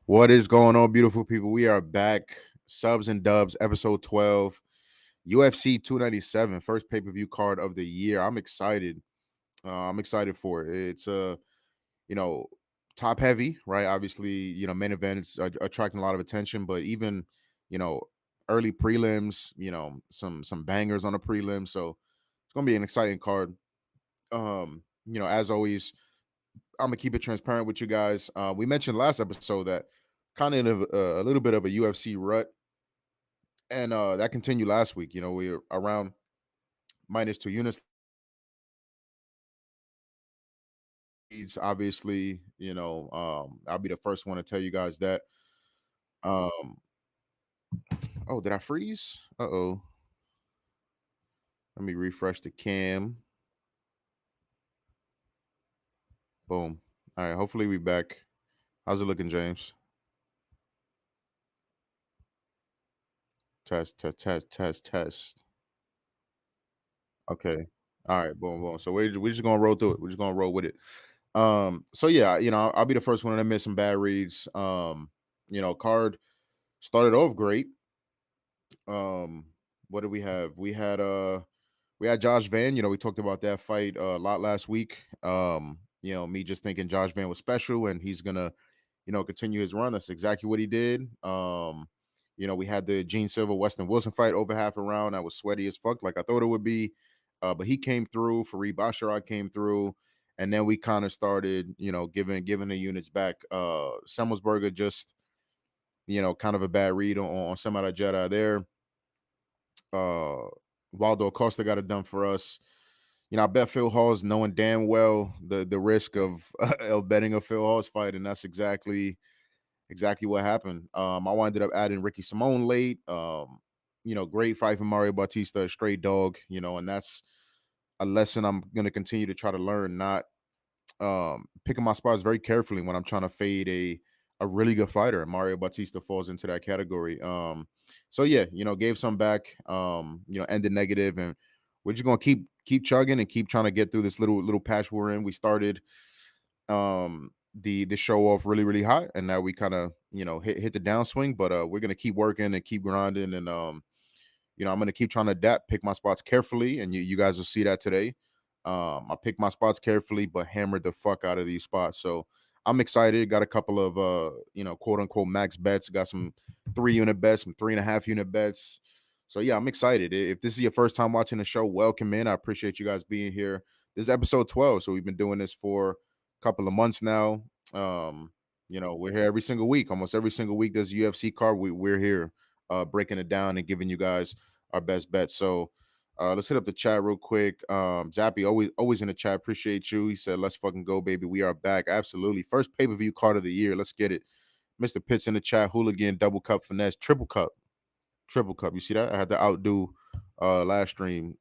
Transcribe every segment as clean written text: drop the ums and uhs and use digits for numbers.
What is going on, beautiful people? We are back. Subs and Dubs, episode 12, UFC 297, first pay-per-view card of the year. I'm excited. I'm excited for it. It's you know, top heavy, right? Obviously, main events are attracting a lot of attention, but even, you know, early prelims, some bangers on the prelims. So it's gonna be an exciting card. As always, I'm gonna keep it transparent with you guys. We mentioned last episode that kind of a little bit of a UFC rut, and that continued last week. We were around -2 units. Obviously, I'll be the first one to tell you guys that. Um, oh, did I freeze? Uh-oh. Let me refresh the cam. Boom. All right. Hopefully we back. How's it looking, James? Test, test, test, test, test. Okay. All right. Boom, boom. So we're just gonna roll through it. We're just gonna roll with it. So yeah, I'll be the first one to miss some bad reads. Card started off great. Um, what did we have? We had Josh Van. We talked about that fight a lot last week. Me just thinking Josh Van was special and he's gonna, continue his run. That's exactly what he did. We had the Gene Silva Weston Wilson fight over half a round. That was sweaty as fuck, like I thought it would be. But he came through. Fareed Basharat came through. And then we kind of started, giving the units back. Semmelsberger just, kind of a bad read on Samara Jedi there. Uh Waldo Acosta got it done for us. I bet Phil Hall's knowing damn well the risk of of betting a Phil Hall's fight, and that's exactly what happened. I ended up adding Ricky Simone late. Great fight from Mario Bautista, a straight dog, and that's a lesson I'm gonna continue to try to learn, not picking my spots very carefully when I'm trying to fade a really good fighter. And Mario Bautista falls into that category. So yeah, gave some back, ended negative, and we're just gonna keep chugging and keep trying to get through this little patch we're in. We started the show off really, really hot, and now we kind of, hit the downswing, but we're gonna keep working and keep grinding, and I'm gonna keep trying to adapt, pick my spots carefully, and you guys will see that today. I picked my spots carefully, but hammered the fuck out of these spots. So I'm excited. Got a couple of quote unquote max bets. Got some 3 unit bets, some 3.5 unit bets. So yeah, I'm excited. If this is your first time watching the show, welcome in. I appreciate you guys being here. This is episode 12. So we've been doing this for a couple of months now. We're here every single week. Almost every single week there's a UFC card. We're here breaking it down and giving you guys our best bets. So let's hit up the chat real quick. Zappy, always in the chat. Appreciate you. He said, "Let's fucking go, baby. We are back." Absolutely. First pay-per-view card of the year. Let's get it. Mr. Pitts in the chat. Hooligan, double cup, finesse, triple cup. Triple cup. You see that? I had to outdo last stream.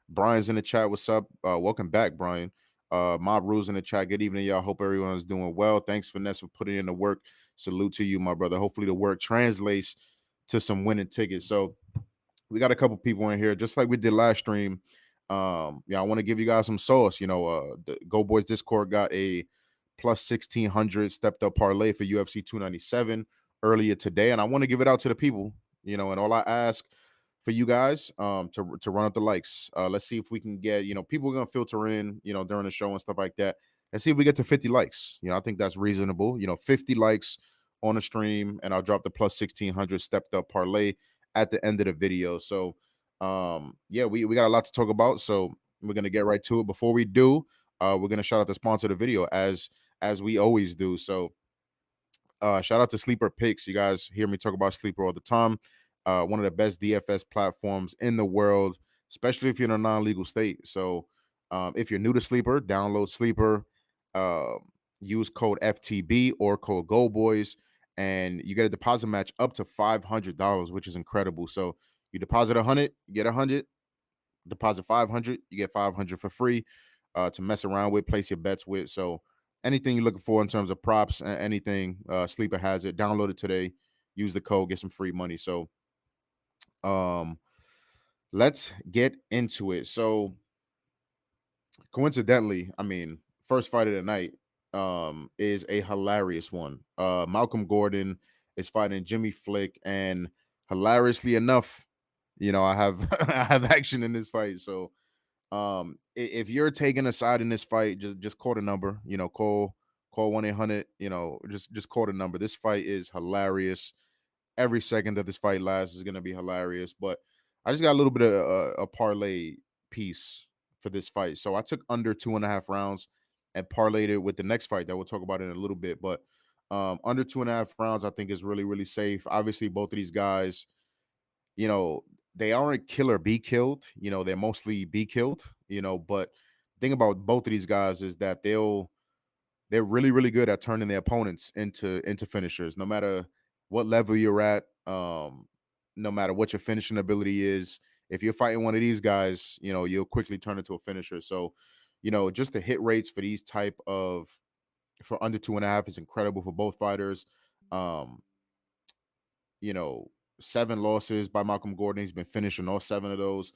Brian's in the chat. What's up? Welcome back, Brian. Mob Rules in the chat. Good evening, y'all. Hope everyone's doing well. Thanks, Finesse, for putting in the work. Salute to you, my brother. Hopefully the work translates to some winning tickets. So we got a couple people in here, just like we did last stream. I want to give you guys some sauce. The GoldBoys Discord got a plus 1,600 stepped up parlay for UFC 297 earlier today, and I want to give it out to the people. And all I ask for you guys to run up the likes. Let's see if we can get, people are gonna filter in, during the show and stuff like that. Let's see if we get to 50 likes. I think that's reasonable. 50 likes on the stream, and I'll drop the plus 1,600 stepped up parlay at the end of the video. So yeah, we got a lot to talk about. So we're gonna get right to it. Before we do, we're gonna shout out the sponsor of the video as we always do. So shout out to Sleeper Picks. You guys hear me talk about Sleeper all the time. One of the best DFS platforms in the world, especially if you're in a non-legal state. So if you're new to Sleeper, download Sleeper, uh, use code FTB or code GoldBoys, and you get a deposit match up to $500, which is incredible. So you deposit 100, you get 100. Deposit 500, you get 500 for free to mess around with, place your bets with. So anything you're looking for in terms of props, anything, Sleeper has it. Download it today. Use the code, get some free money. So um let's get into it. So coincidentally, I mean, first fight of the night, is a hilarious one. Malcolm Gordon is fighting Jimmy Flick, and hilariously enough, I have I have action in this fight. So if you're taking a side in this fight, just call the number. Call 1-800. Just call the number. This fight is hilarious. Every second that this fight lasts is gonna be hilarious. But I just got a little bit of a parlay piece for this fight. So I took under 2.5 rounds and parlayed it with the next fight that we'll talk about in a little bit. But under 2.5 rounds, I think is really, really safe. Obviously, both of these guys, you know, they aren't kill or be killed. They're mostly be killed. But the thing about both of these guys is that they're really, really good at turning their opponents into finishers, no matter what level you're at, no matter what your finishing ability is. If you're fighting one of these guys, you'll quickly turn into a finisher. So, just the hit rates for these type of for under 2.5 is incredible for both fighters. Um, you know, 7 losses by Malcolm Gordon. He's been finishing all 7 of those.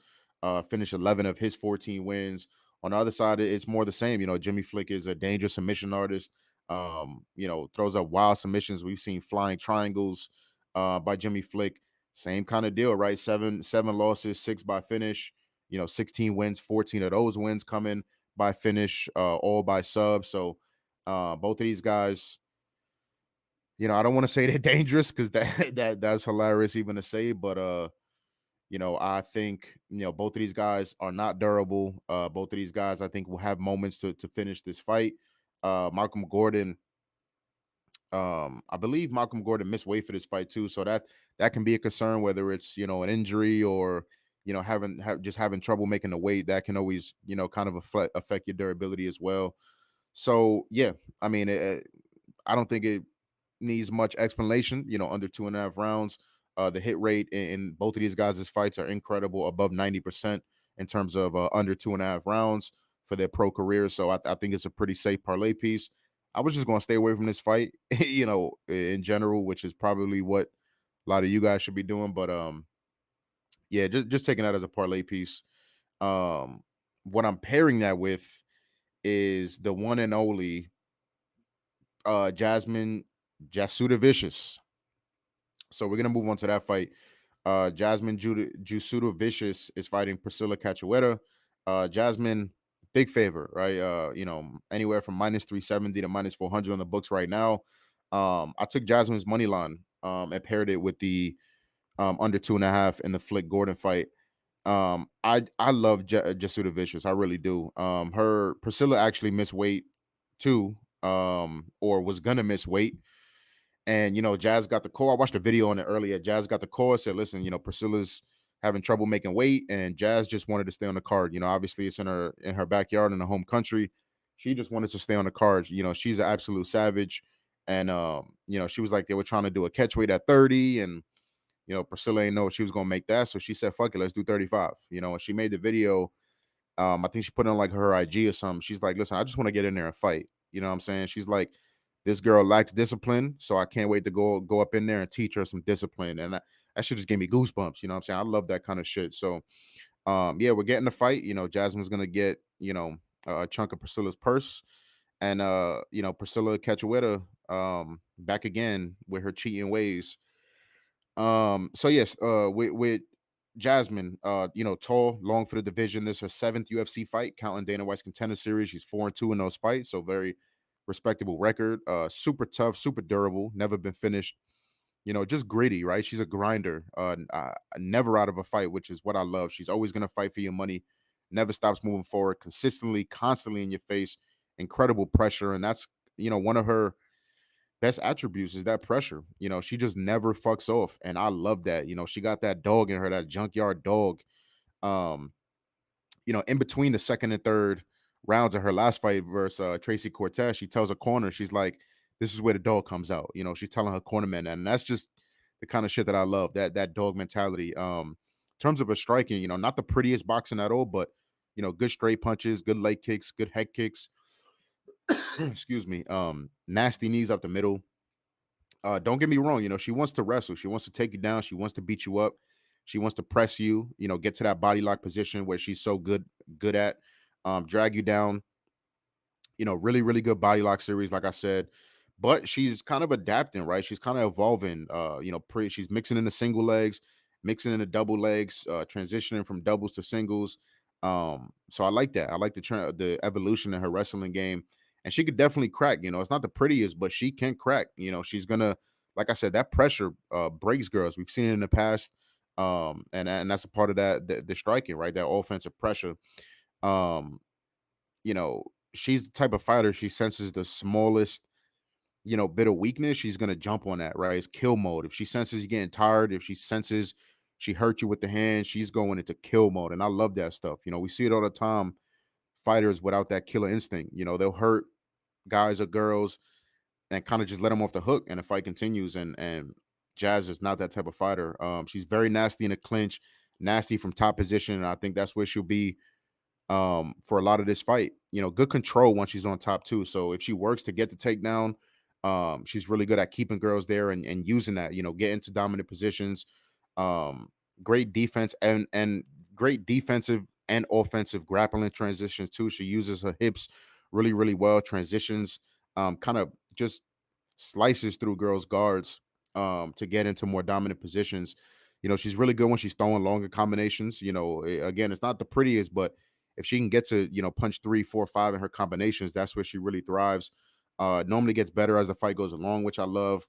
Finished 11 of his 14 wins. On the other side, it's more the same. Jimmy Flick is a dangerous submission artist. Throws up wild submissions. We've seen flying triangles by Jimmy Flick. Same kind of deal, right? Seven losses, 6 by finish. 16 wins, 14 of those wins coming by finish, all by sub. So both of these guys, I don't want to say they're dangerous because that's hilarious even to say, but I think both of these guys are not durable. Both of these guys, I think, will have moments to finish this fight. Malcolm Gordon, I believe Malcolm Gordon missed weight for this fight too, so that can be a concern. Whether it's an injury or just having trouble making the weight, that can always kind of affect your durability as well. So yeah, I mean, I don't think it needs much explanation. Under 2.5 rounds. The hit rate in both of these guys' fights are incredible, above 90% in terms of under 2.5 rounds for their pro careers. So I think it's a pretty safe parlay piece. I was just going to stay away from this fight, in general, which is probably what a lot of you guys should be doing. But yeah, just taking that as a parlay piece. Um, what I'm pairing that with is the one and only Jasmine Jasudavicius. So we're gonna move on to that fight. Jasmine Jasudavicius is fighting Priscilla Cachoeira. Jasmine, big favor, right? Anywhere from -370 to -400 on the books right now. I took Jasmine's money line and paired it with the under 2.5 in the Flick Gordon fight. I love Jasudavicius, I really do. Her Priscilla actually missed weight too, or was gonna miss weight. And Jazz got the call. I watched a video on it earlier. Jazz got the call, said, listen, Priscilla's having trouble making weight, and Jazz just wanted to stay on the card. Obviously it's in her backyard in her home country. She just wanted to stay on the card. She's an absolute savage. And she was like, they were trying to do a catch weight at 30, and Priscilla ain't know she was gonna make that. So she said, fuck it, let's do 35. And she made the video. I think she put on like her IG or something. She's like, listen, I just want to get in there and fight. You know what I'm saying? She's like, this girl lacks discipline, so I can't wait to go up in there and teach her some discipline. And that shit just gave me goosebumps. You know what I'm saying? I love that kind of shit. So yeah, we're getting the fight. Jasmine's gonna get, a chunk of Priscilla's purse. And Priscilla Cachoeira back again with her cheating ways. So yes, with Jasmine, tall, long for the division. This is her 7th UFC fight, counting Dana White's Contender Series. She's 4-2 in those fights, so very respectable record. Super tough, super durable, never been finished. Just gritty, right? She's a grinder. Never out of a fight, which is what I love. She's always gonna fight for your money, never stops moving forward, consistently, constantly in your face, incredible pressure, and that's one of her best attributes is that pressure. She just never fucks off. And I love that. She got that dog in her, that junkyard dog. Um, in between the second and third rounds of her last fight versus Tracy Cortez, she tells her corner, she's like, this is where the dog comes out. She's telling her cornerman that. And that's just the kind of shit that I love, that dog mentality. In terms of her striking, not the prettiest boxing at all, but good straight punches, good leg kicks, good head kicks. Excuse me. Nasty knees up the middle. Don't get me wrong, she wants to wrestle. She wants to take you down. She wants to beat you up. She wants to press you, get to that body lock position where she's so good at, drag you down, Really, really good body lock series, like I said. But she's kind of adapting, right? She's kind of evolving. She's mixing in the single legs, mixing in the double legs, transitioning from doubles to singles. So I like that. I like the evolution in her wrestling game, and she could definitely crack. It's not the prettiest, but she can crack. She's gonna, like I said, that pressure breaks girls. We've seen it in the past, and that's a part of that the striking, right? That offensive pressure. Um, she's the type of fighter, she senses the smallest, bit of weakness, she's gonna jump on that, right? It's kill mode. If she senses you getting tired, if she senses she hurt you with the hand, she's going into kill mode. And I love that stuff. We see it all the time. Fighters without that killer instinct, they'll hurt guys or girls and kind of just let them off the hook and the fight continues. And Jazz is not that type of fighter. She's very nasty in a clinch, nasty from top position. And I think that's where she'll be for a lot of this fight. Good control once she's on top too. So if she works to get the takedown, she's really good at keeping girls there and using that, get into dominant positions. Um, Great defense and great defensive and offensive grappling transitions too. She uses her hips really, really well, transitions, kind of just slices through girls' guards to get into more dominant positions. She's really good when she's throwing longer combinations. Again, it's not the prettiest, but if she can get to, punch 3, 4, 5 in her combinations, that's where she really thrives. Normally gets better as the fight goes along, which I love.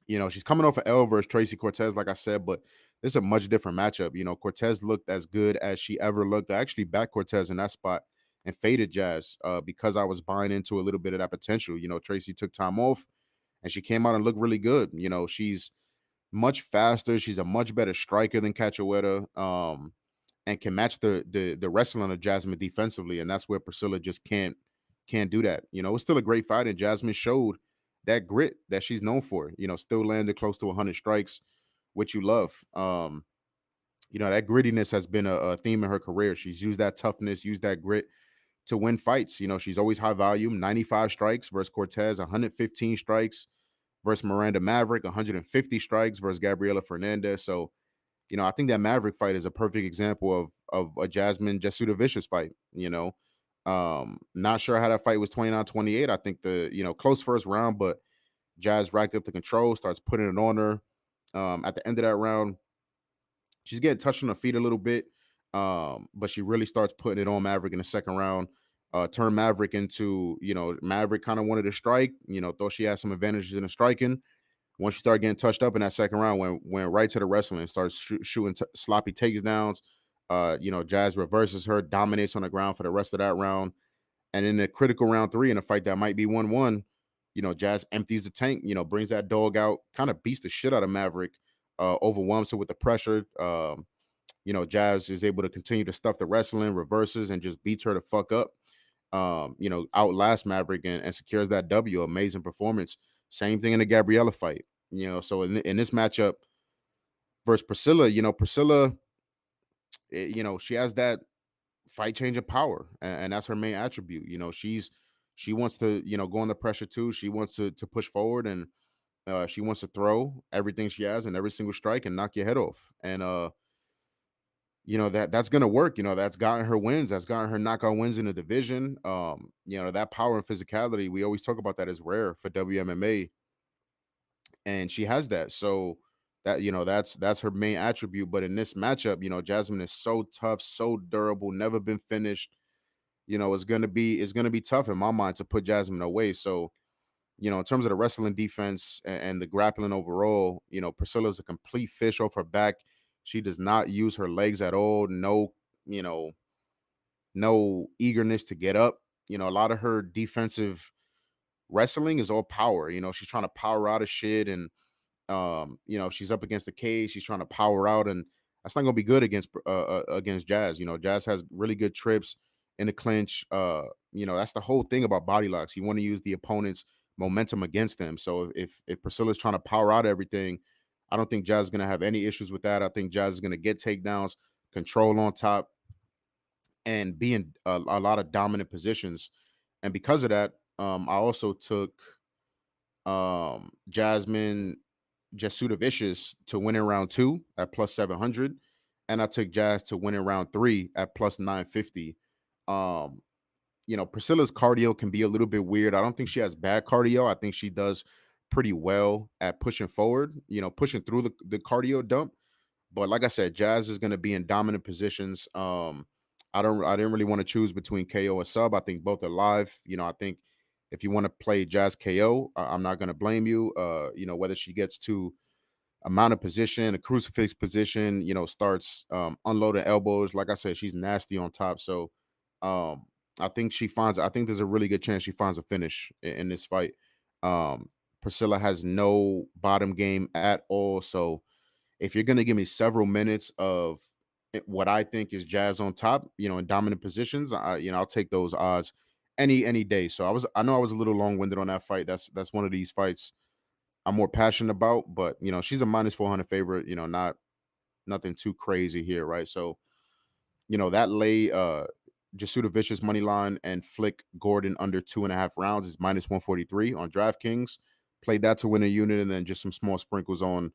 She's coming off an L versus Tracy Cortez, like I said, but this is a much different matchup. Cortez looked as good as she ever looked. I actually backed Cortez in that spot and faded Jazz because I was buying into a little bit of that potential. Tracy took time off and she came out and looked really good. She's much faster. She's a much better striker than Cachoeira, and can match the wrestling of Jasmine defensively, and that's where Priscilla just can't do that. It's still a great fight, and Jasmine showed that grit that she's known for. Still landed close to 100 strikes, which you love. That grittiness has been a theme in her career. She's used that toughness, used that grit to win fights. She's always high volume, 95 strikes versus Cortez, 115 strikes versus Miranda Maverick, 150 strikes versus Gabriela Fernandez. So, I think that Maverick fight is a perfect example of a Jasmine Jasuda Vicious fight. Not sure how that fight was 29-28. I think the, close first round, but Jazz racked up the control, starts putting it on her. At the end of that round, she's getting touched on her feet a little bit, but she really starts putting it on Maverick in the second round. Turned Maverick into, Maverick kind of wanted to strike, thought she had some advantages in the striking. Once she started getting touched up in that second round, went right to the wrestling, starts shooting sloppy takedowns. Jazz reverses her, dominates on the ground for the rest of that round. And in the critical round 3, in a fight that might be 1-1, Jazz empties the tank, brings that dog out, kind of beats the shit out of Maverick, overwhelms her with the pressure. Jazz is able to continue to stuff the wrestling, reverses, and just beats her to fuck up. Outlasts Maverick and secures that W. Amazing performance. Same thing in the Gabriella fight. So in this matchup versus Priscilla, Priscilla, she has that fight changing power, and that's her main attribute. She wants to, go under pressure too. She wants to push forward, and she wants to throw everything she has in every single strike and knock your head off. And that's gonna work. That's gotten her wins. That's gotten her knockout wins in the division. That power and physicality, we always talk about that is rare for WMMA, and she has that. So that's her main attribute. But in this matchup, Jasmine is so tough, so durable, never been finished. It's gonna be tough in my mind to put Jasmine away. So, in terms of the wrestling defense and the grappling overall, Priscilla's a complete fish off her back. She does not use her legs at all. No, you know, no eagerness to get up. A lot of her defensive wrestling is all power. She's trying to power out of shit, and if she's up against the cage, she's trying to power out, and that's not gonna be good against Jazz. Jazz has really good trips in the clinch. That's the whole thing about body locks. You want to use the opponent's momentum against them. So if Priscilla's trying to power out everything, I don't think Jazz is gonna have any issues with that. I think Jazz is gonna get takedowns, control on top, and be in a lot of dominant positions. And because of that, I also took Jasmine Jasuda Vicious to win in round 2 at plus 700. And I took Jazz to win in round 3 at plus 950. Um, Priscilla's cardio can be a little bit weird. I don't think she has bad cardio. I think she does pretty well at pushing forward, pushing through the cardio dump. But like I said, Jazz is going to be in dominant positions. I didn't really want to choose between KO and sub. I think both are live. I think if you want to play Jazz KO, I'm not going to blame you. Whether she gets to a mounted position, a crucifix position, starts unloading elbows. Like I said, she's nasty on top. So um, I think there's a really good chance she finds a finish in this fight. Um, Priscilla has no bottom game at all. So if you're going to give me several minutes of what I think is Jazz on top, in dominant positions, I'll take those odds any day. So I know I was a little long winded on that fight. That's one of these fights I'm more passionate about, but she's a minus 400 favorite. Not nothing too crazy here, right? So that lay Judicious money line and Flick Gordon under 2.5 rounds is minus 143 on DraftKings. Played that to win a unit, and then just some small sprinkles on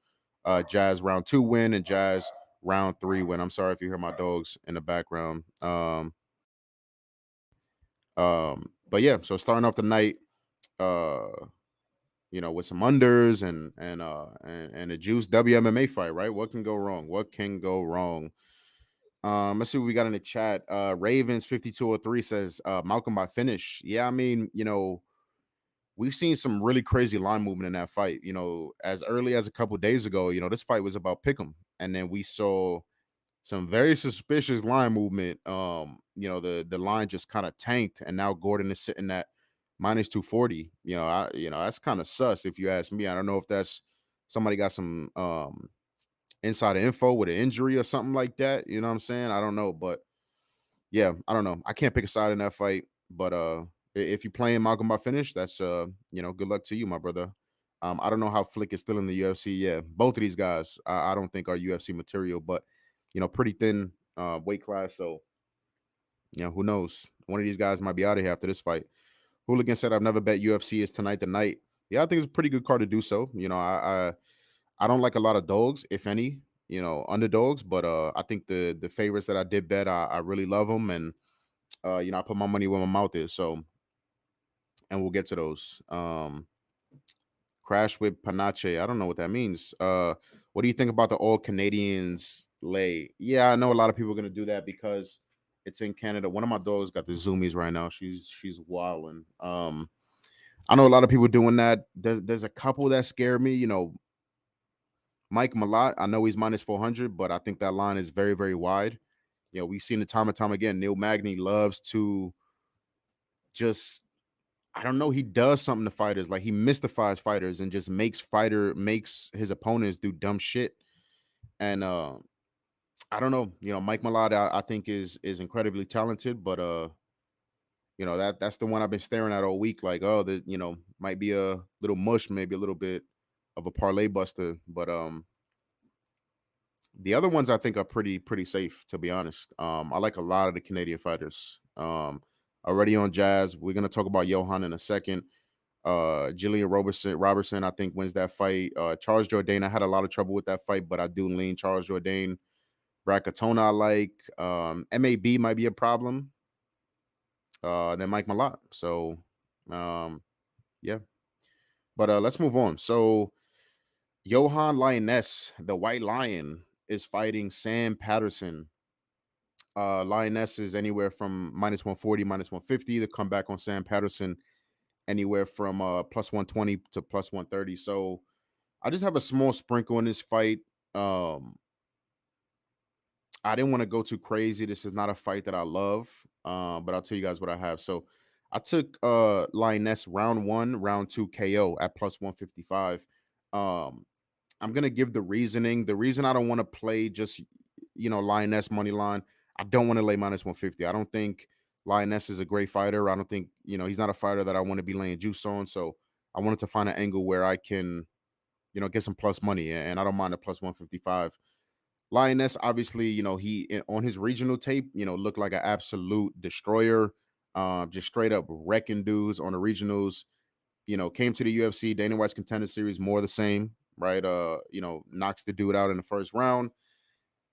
Jazz round 2 win and Jazz round 3 win. I'm sorry if you hear my dogs in the background. But yeah, so starting off the night, uh, with some unders and a juice WMMA fight, right? What can go wrong? What can go wrong? Let's see what we got in the chat. Ravens 5203 says Malcolm by finish. Yeah, I mean, we've seen some really crazy line movement in that fight. As early as a couple days ago, this fight was about pick'em, and then we saw some very suspicious line movement. The line just kind of tanked, and now Gordon is sitting at minus 240. That's kind of sus if you ask me. I don't know if that's somebody got some insider info with an injury or something like that. You know what I'm saying? I don't know, but yeah, I don't know. I can't pick a side in that fight, but if you're playing Malcolm by finish, that's good luck to you, my brother. I don't know how Flick is still in the UFC. Yeah, both of these guys, I don't think are UFC material, but pretty thin weight class. So who knows? One of these guys might be out of here after this fight. Hooligan said, "I've never bet UFC is tonight the night." Yeah, I think it's a pretty good card to do so. I don't like a lot of dogs, if any, underdogs, but I think the favorites that I did bet, I really love them, and I put my money where my mouth is. So, and we'll get to those. Crash with Panache. I don't know what that means. What do you think about the all Canadians lay? Yeah, I know a lot of people are gonna do that because it's in Canada. One of my dogs got the zoomies right now. She's wilding. I know a lot of people doing that. There's a couple that scare me. Mike Malott. I know he's minus 400, but I think that line is very, very wide. We've seen it time and time again. Neil Magny loves to just, I don't know, he does something to fighters. Like he mystifies fighters and just makes his opponents do dumb shit. And I don't know, Mike Malott, I think is incredibly talented, but that's the one I've been staring at all week. Like, oh, the might be a little mush, maybe a little bit of a parlay buster, but the other ones I think are pretty safe, to be honest. I like a lot of the Canadian fighters. Already on Jazz. We're gonna talk about Johan in a second. Jillian Robertson, I think, wins that fight. Charles Jourdain, I had a lot of trouble with that fight, but I do lean Charles Jourdain. Brad Katona, I like. MAB might be a problem. Then Mike Malott. So, yeah. But let's move on. So, Johan Lioness, the White Lion, is fighting Sam Patterson. Lioness is anywhere from minus 140, minus 150. The comeback on Sam Patterson anywhere from plus 120 to plus 130. So I just have a small sprinkle in this fight. I didn't want to go too crazy. This is not a fight that I love, but I'll tell you guys what I have. So I took Lioness round 1, round 2 KO at plus 155. I'm gonna give the reasoning. The reason I don't want to play just Lioness money line. I don't want to lay minus 150. I don't think Lioness is a great fighter. I don't think he's not a fighter that I want to be laying juice on. So I wanted to find an angle where I can get some plus money, and I don't mind a plus 155. Lioness, obviously, he on his regional tape, looked like an absolute destroyer, just straight up wrecking dudes on the regionals. Came to the UFC, Dana White's Contender Series, more the same, right? Knocks the dude out in the first round.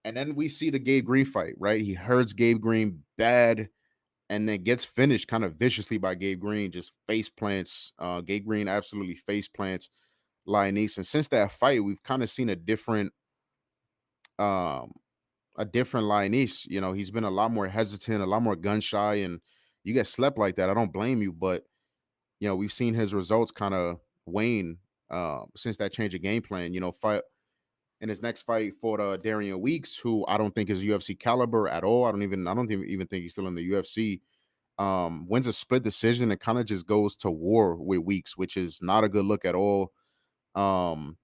And then we see the Gabe Green fight, right? He hurts Gabe Green bad. and then gets finished kind of viciously by Gabe Green, just face plants. Gabe Green absolutely face plants Lioness. And since that fight, we've kind of seen um, a different Lioness. You know, he's been a lot more hesitant, a lot more gun shy, and you get slept like that. I don't blame you, but you know, we've seen his results kind of wane since that change of game plan. You know, fight in his next fight fought Darian Weeks, who I don't think is UFC caliber at all. I don't even think he's still in the UFC. Wins a split decision and kind of just goes to war with Weeks, which is not a good look at all. Um,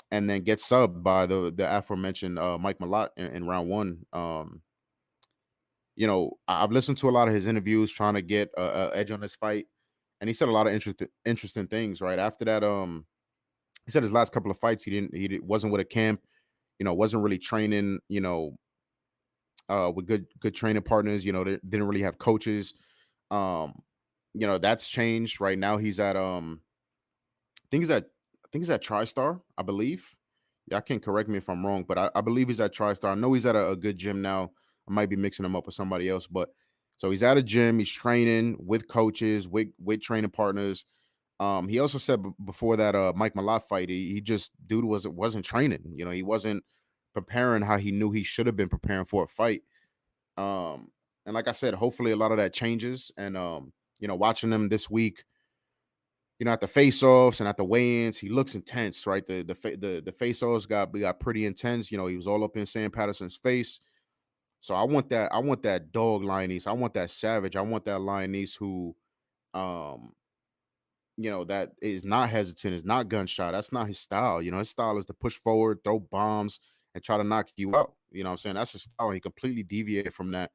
and then gets subbed by the aforementioned Mike Malott in round one. You know, I've listened to a lot of his interviews trying to get a edge on this fight, and he said a lot of interesting things. Right after that, he said his last couple of fights wasn't with a camp, you know, wasn't really training, you know, with good training partners. You know, they didn't really have coaches. Um, you know, that's changed. Right now, he's at think he's at I think he's at TriStar, I believe. Yeah, I can correct me if I'm wrong, but I believe he's at TriStar. I know he's at a good gym now. I might be mixing him up with somebody else, but so he's at a gym. He's training with coaches, with training partners. He also said before that Mike Malott fight, he just dude wasn't training. You know, he wasn't preparing how he knew he should have been preparing for a fight. And like I said, hopefully a lot of that changes. And you know, watching him this week, you know, at the face-offs and at the weigh-ins, he looks intense, right? The face-offs got pretty intense. You know, he was all up in Sam Patterson's face. So I want that. I want that dog Lioness. I want that savage. I want that Lioness who, um, you know, that is not hesitant, is not gunshot. That's not his style. You know, his style is to push forward, throw bombs, and try to knock you out. You know what I'm saying? That's his style. He completely deviated from that.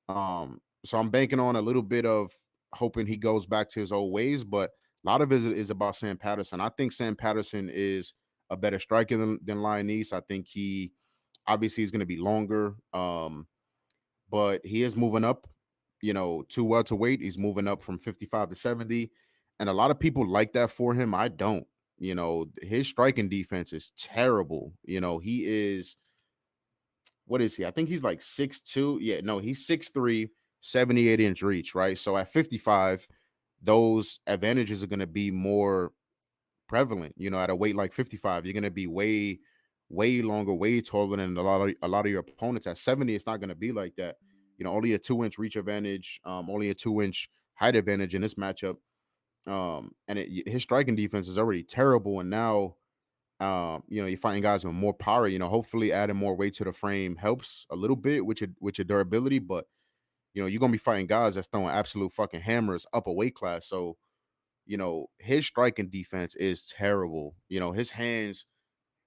So I'm banking on a little bit of hoping he goes back to his old ways, but a lot of it is about Sam Patterson. I think Sam Patterson is a better striker than Lioness. I think he obviously is going to be longer, but he is moving up, you know, to welterweight. He's moving up from 55 to 70. And a lot of people like that for him. I don't. You know, his striking defense is terrible. You know, he is what is he? I think he's like 6'2". Yeah, no, he's 6'3", 78-inch reach, right? So at 55, those advantages are going to be more prevalent. You know, at a weight like 55, you're going to be way longer, way taller than a lot of your opponents. At 70, it's not going to be like that. You know, only a 2-inch reach advantage, only a 2-inch height advantage in this matchup. His striking defense is already terrible, and now you know, you're fighting guys with more power. You know, hopefully adding more weight to the frame helps a little bit with your durability, but you know, you're gonna be fighting guys that's throwing absolute fucking hammers up a weight class. So, you know, his striking defense is terrible. You know, his hands,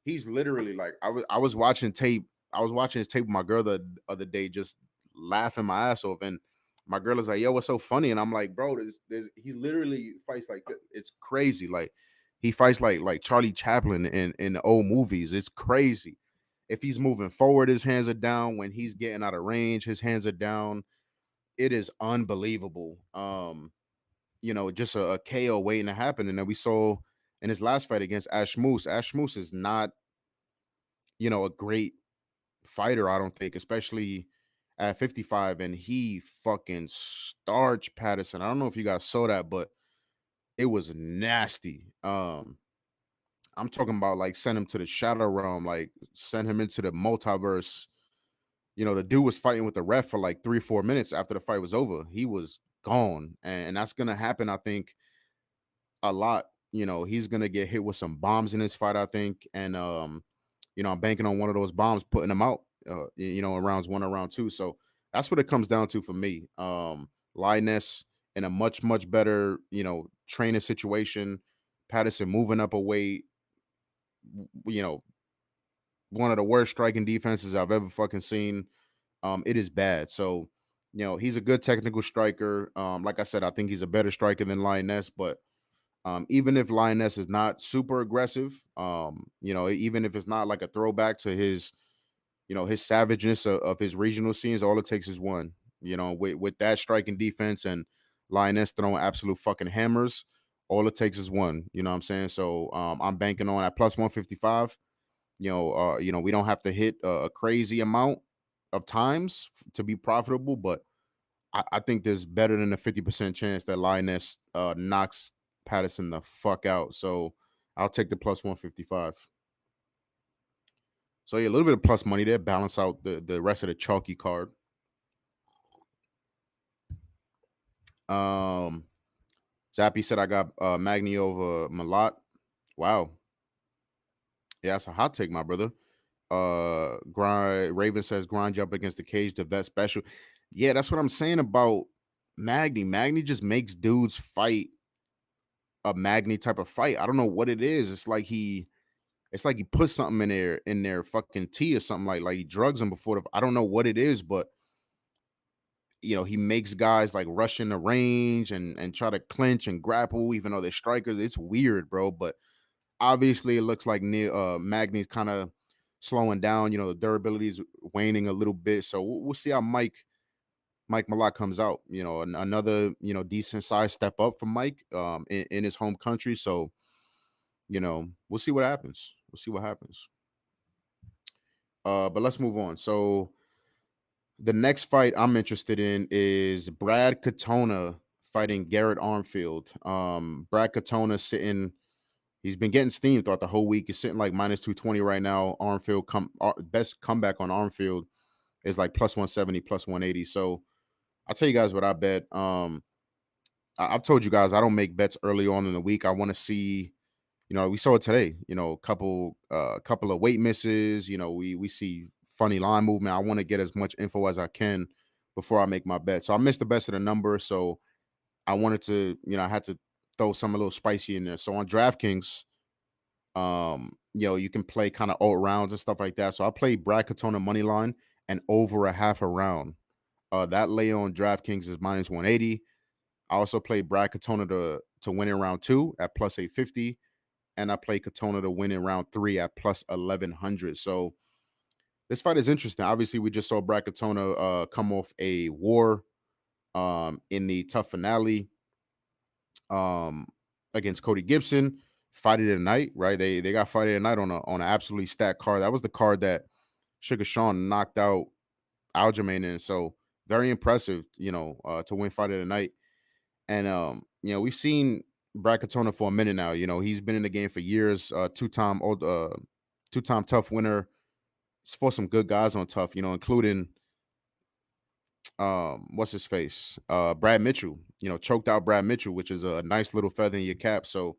he's literally like I was watching tape. I was watching his tape with my girl the other day, just laughing my ass off. And my girl is like, "Yo, what's so funny?" And I'm like, "Bro, there's he literally fights like it's crazy. Like he fights like Charlie Chaplin in the old movies. It's crazy. If he's moving forward, his hands are down. When he's getting out of range, his hands are down. It is unbelievable. You know, just a KO waiting to happen. And then we saw in his last fight against Ash Moose. Ash Moose is not, you know, a great fighter, I don't think, especially at 55. And he fucking starched Patterson. I don't know if you guys saw that, but it was nasty. I'm talking about like send him to the shadow realm, like send him into the multiverse. You know, the dude was fighting with the ref for like 3 or 4 minutes after the fight was over. He was gone. And that's gonna happen, I think, a lot. You know, he's gonna get hit with some bombs in this fight, I think. And you know, I'm banking on one of those bombs putting him out, you know, in rounds 1 or round 2. So that's what it comes down to for me. Lioness in a much better, you know, training situation. Patterson moving up a weight, you know, one of the worst striking defenses I've ever fucking seen. It is bad. So, you know, he's a good technical striker. Like I said, I think he's a better striker than Lioness, but even if Lioness is not super aggressive, you know, even if it's not like a throwback to his, you know, his savageness of his regional scenes, all it takes is one. You know, with that striking defense and Lioness throwing absolute fucking hammers, all it takes is one. You know what I'm saying? So I'm banking on at plus 155. You know, we don't have to hit a crazy amount of times to be profitable, but I think there's better than a 50% chance that Lioness knocks Patterson the fuck out. So I'll take the plus 155. So yeah, a little bit of plus money there, balance out the rest of the chalky card. Um, Zappy said I got Magni over Malat. Wow, yeah, that's a hot take, my brother. Grind Raven says grind you up against the cage, the vet special. Yeah, that's what I'm saying about Magni. Magni just makes dudes fight a Magni type of fight. I don't know what it is. It's like he put something in their fucking tea or something like he drugs them before the, I don't know what it is, but he makes guys like rush in the range and try to clinch and grapple, even though they're strikers. It's weird, bro. But obviously, it looks like Magni's kind of slowing down. The durability is waning a little bit. So we'll see how Mike Malott comes out. Another decent size step up from Mike in his home country. So we'll see what happens. We'll see what happens. But let's move on. So the next fight I'm interested in is Brad Katona fighting Garrett Armfield. Brad Katona sitting, he's been getting steam throughout the whole week. He's sitting like minus 220 right now. Armfield best comeback on Armfield is like plus 170, plus 180. So I'll tell you guys what I bet. I've told you guys I don't make bets early on in the week. I want to see, we saw it today, couple of weight misses, we see funny line movement. I want to get as much info as I can before I make my bet. So I missed the best of the number. So I wanted to, I had to throw some a little spicy in there. So on DraftKings, you can play kind of alt rounds and stuff like that. So I played Brad Katona money line and over a half a round. That lay on DraftKings is minus 180. I also played Brad Katona to win in round 2 at plus 850. And I played Katona to win in round 3 at plus 1100. So this fight is interesting. Obviously, we just saw Brad Katona come off a war in the tough finale um, against Cody Gibson. Fight of the night, right? They got fight of the night on an absolutely stacked card. That was the card that Sugar Sean knocked out Aljamain in. So very impressive, to win fight of the night. And we've seen Brad Katona for a minute now. He's been in the game for years. Two-time tough winner. He's fought some good guys on tough, including what's his face? Brad Mitchell. Choked out Brad Mitchell, which is a nice little feather in your cap. So,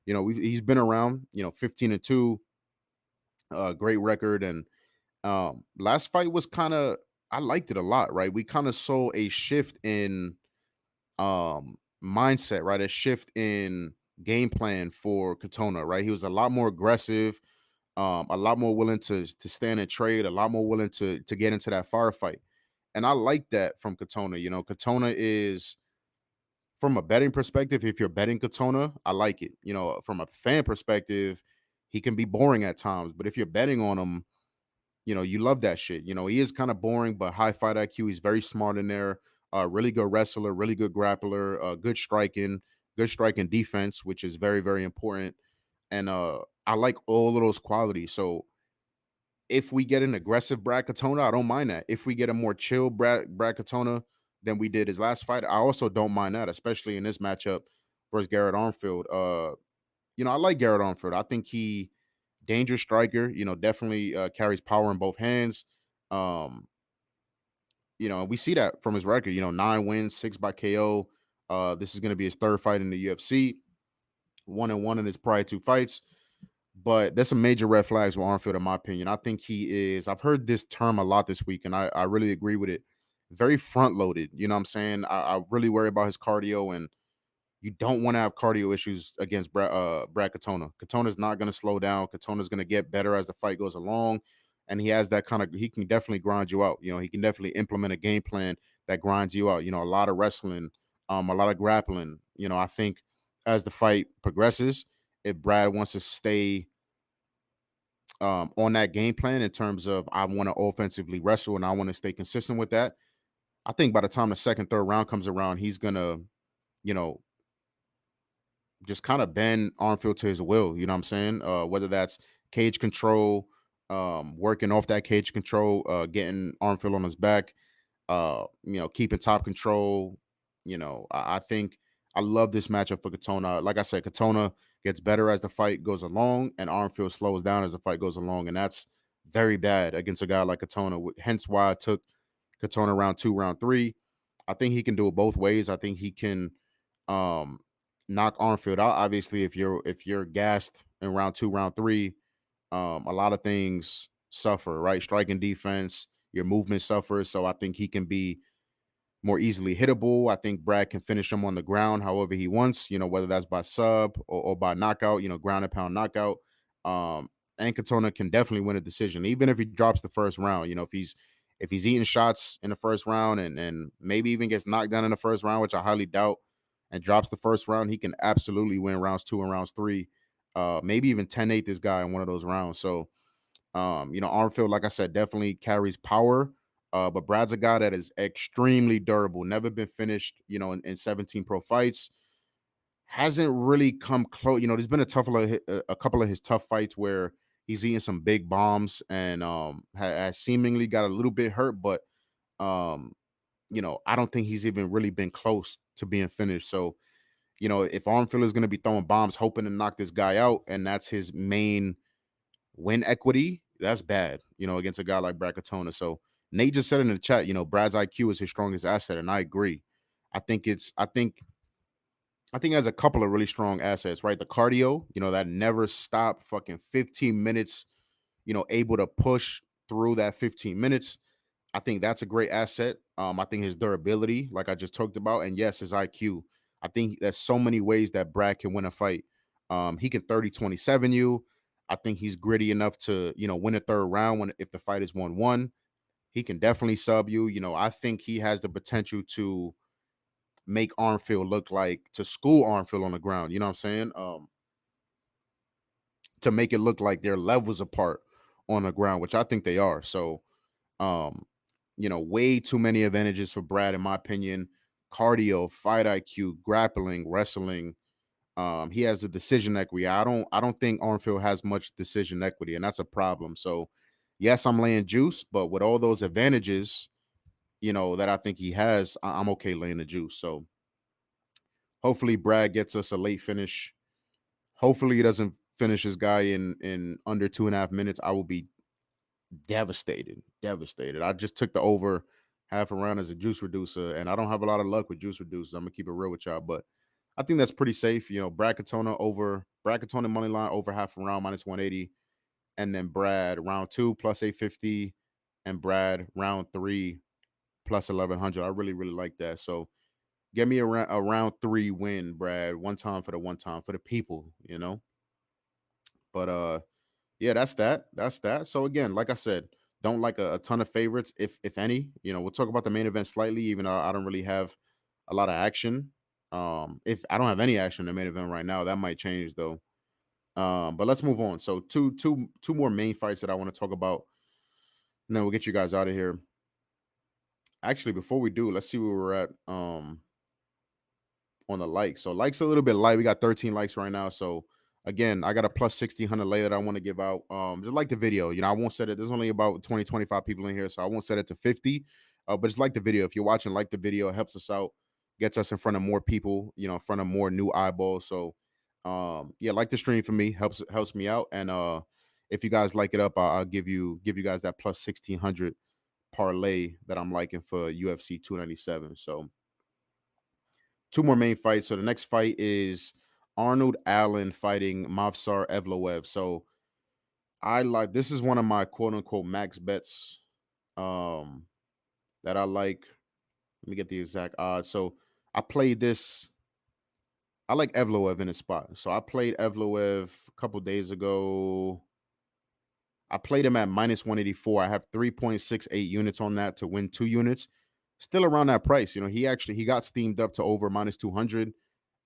he's been around, 15-2, great record. And last fight was I liked it a lot, right? We kind of saw a shift in mindset, right? A shift in game plan for Katona, right? He was a lot more aggressive, a lot more willing to stand and trade, a lot more willing to get into that firefight. And I like that from Katona. Katona is, from a betting perspective, if you're betting Katona, I like it. From a fan perspective, he can be boring at times, but if you're betting on him, you love that shit. He is kind of boring, but high fight IQ. He's very smart in there. Really good wrestler, really good grappler, good striking defense, which is very, very important. And I like all of those qualities. So if we get an aggressive Brad Katona, I don't mind that. If we get a more chill Brad Katona than we did his last fight, I also don't mind that, especially in this matchup versus Garrett Armfield. I like Garrett Armfield. I think he dangerous striker, definitely carries power in both hands. Um, we see that from his record, 9 wins, 6 by KO. This is going to be his third fight in the UFC, 1-1 in his prior 2 fights. But there's some major red flags with Armfield, in my opinion. I think he is, I've heard this term a lot this week, and I really agree with it. Very front loaded. You know what I'm saying? I really worry about his cardio, and you don't want to have cardio issues against Brad Katona. Katona's not going to slow down. Katona's going to get better as the fight goes along. And he has that he can definitely grind you out. He can definitely implement a game plan that grinds you out. A lot of wrestling, a lot of grappling. I think as the fight progresses, if Brad wants to stay on that game plan in terms of I want to offensively wrestle and I want to stay consistent with that, I think by the time the second, third round comes around, he's going to, you know, just kind of bend Armfield to his will. You know what I'm saying? Whether that's cage control, working off that cage control, getting Armfield on his back. keeping top control. I think I love this matchup for Katona. Like I said, Katona gets better as the fight goes along, and Armfield slows down as the fight goes along, and that's very bad against a guy like Katona. Hence why I took Katona round 2, round 3. I think he can do it both ways. I think he can um knock Armfield out. Obviously, if you're gassed in round 2, round 3, a lot of things suffer, right? Striking defense, your movement suffers. So I think he can be more easily hittable. I think Brad can finish him on the ground however he wants, whether that's by sub or by knockout, ground and pound knockout. Um, and Katona can definitely win a decision, even if he drops the first round. If he's eating shots in the first round and maybe even gets knocked down in the first round, which I highly doubt, and drops the first round, he can absolutely win rounds 2 and rounds 3. Maybe even 10-8 this guy in one of those rounds. So Armfield, like I said, definitely carries power. But Brad's a guy that is extremely durable, never been finished, in 17 pro fights. Hasn't really come close. There's been a couple of his tough fights where he's eating some big bombs and has seemingly got a little bit hurt, but um, I don't think he's even really been close to being finished. So, if Armfield is gonna be throwing bombs, hoping to knock this guy out, and that's his main win equity, that's bad, against a guy like Brad Katona. So Nate just said in the chat, Brad's IQ is his strongest asset, and I agree. I think it's I think it has a couple of really strong assets, right? The cardio, that never stop fucking 15 minutes, able to push through that 15 minutes. I think that's a great asset. I think his durability, like I just talked about, and yes, his IQ. I think there's so many ways that Brad can win a fight. He can 30-27 you. I think he's gritty enough to, win a third round if the fight is 1-1. He can definitely sub you. I think he has the potential to make Armfield look like to school Armfield on the ground. You know what I'm saying? To make it look like they're levels apart on the ground, which I think they are. So um, way too many advantages for Brad, in my opinion. Cardio, fight IQ, grappling, wrestling. He has a decision equity. I don't think Armfield has much decision equity, and that's a problem. So yes, I'm laying juice, but with all those advantages, that I think he has, I'm okay laying the juice. So hopefully Brad gets us a late finish. Hopefully he doesn't finish this guy in under 2.5 minutes. I will be devastated, devastated. I just took the over half a round as a juice reducer, and I don't have a lot of luck with juice reducers. I'm gonna keep it real with y'all, but I think that's pretty safe. Brad Katona money line over half a round minus 180, and then Brad round 2 plus 850, and Brad round 3 plus 1100. I really really like that. So get me a round 3 win, Brad. One time for the people, But yeah, that's that. That's that. So again, like I said, don't like a ton of favorites, if any. We'll talk about the main event slightly, even though I don't really have a lot of action. If I don't have any action in the main event right now, that might change though. But let's move on. So two more main fights that I want to talk about, and then we'll get you guys out of here. Actually, before we do, let's see where we're at. On the likes. So likes a little bit light. We got 13 likes right now. So again, I got a plus 1600 layer that I want to give out. Just like the video. I won't set it. There's only about 20, 25 people in here, so I won't set it to 50. But just like the video. If you're watching, like the video, it helps us out, gets us in front of more people, in front of more new eyeballs. So yeah, like the stream for me, helps me out. And if you guys like it up, I'll give you guys that plus 1600 parlay that I'm liking for UFC 297. So two more main fights. So the next fight is Arnold Allen fighting Mavsar Evloev. So I like this is one of my quote unquote max bets um that I like. Let me get the exact odds. So I played this. I like Evloev in his spot. So I played Evloev a couple days ago. I played him at minus 184. I have 3.68 units on that to win 2 units. Still around that price. He got steamed up to over minus 200.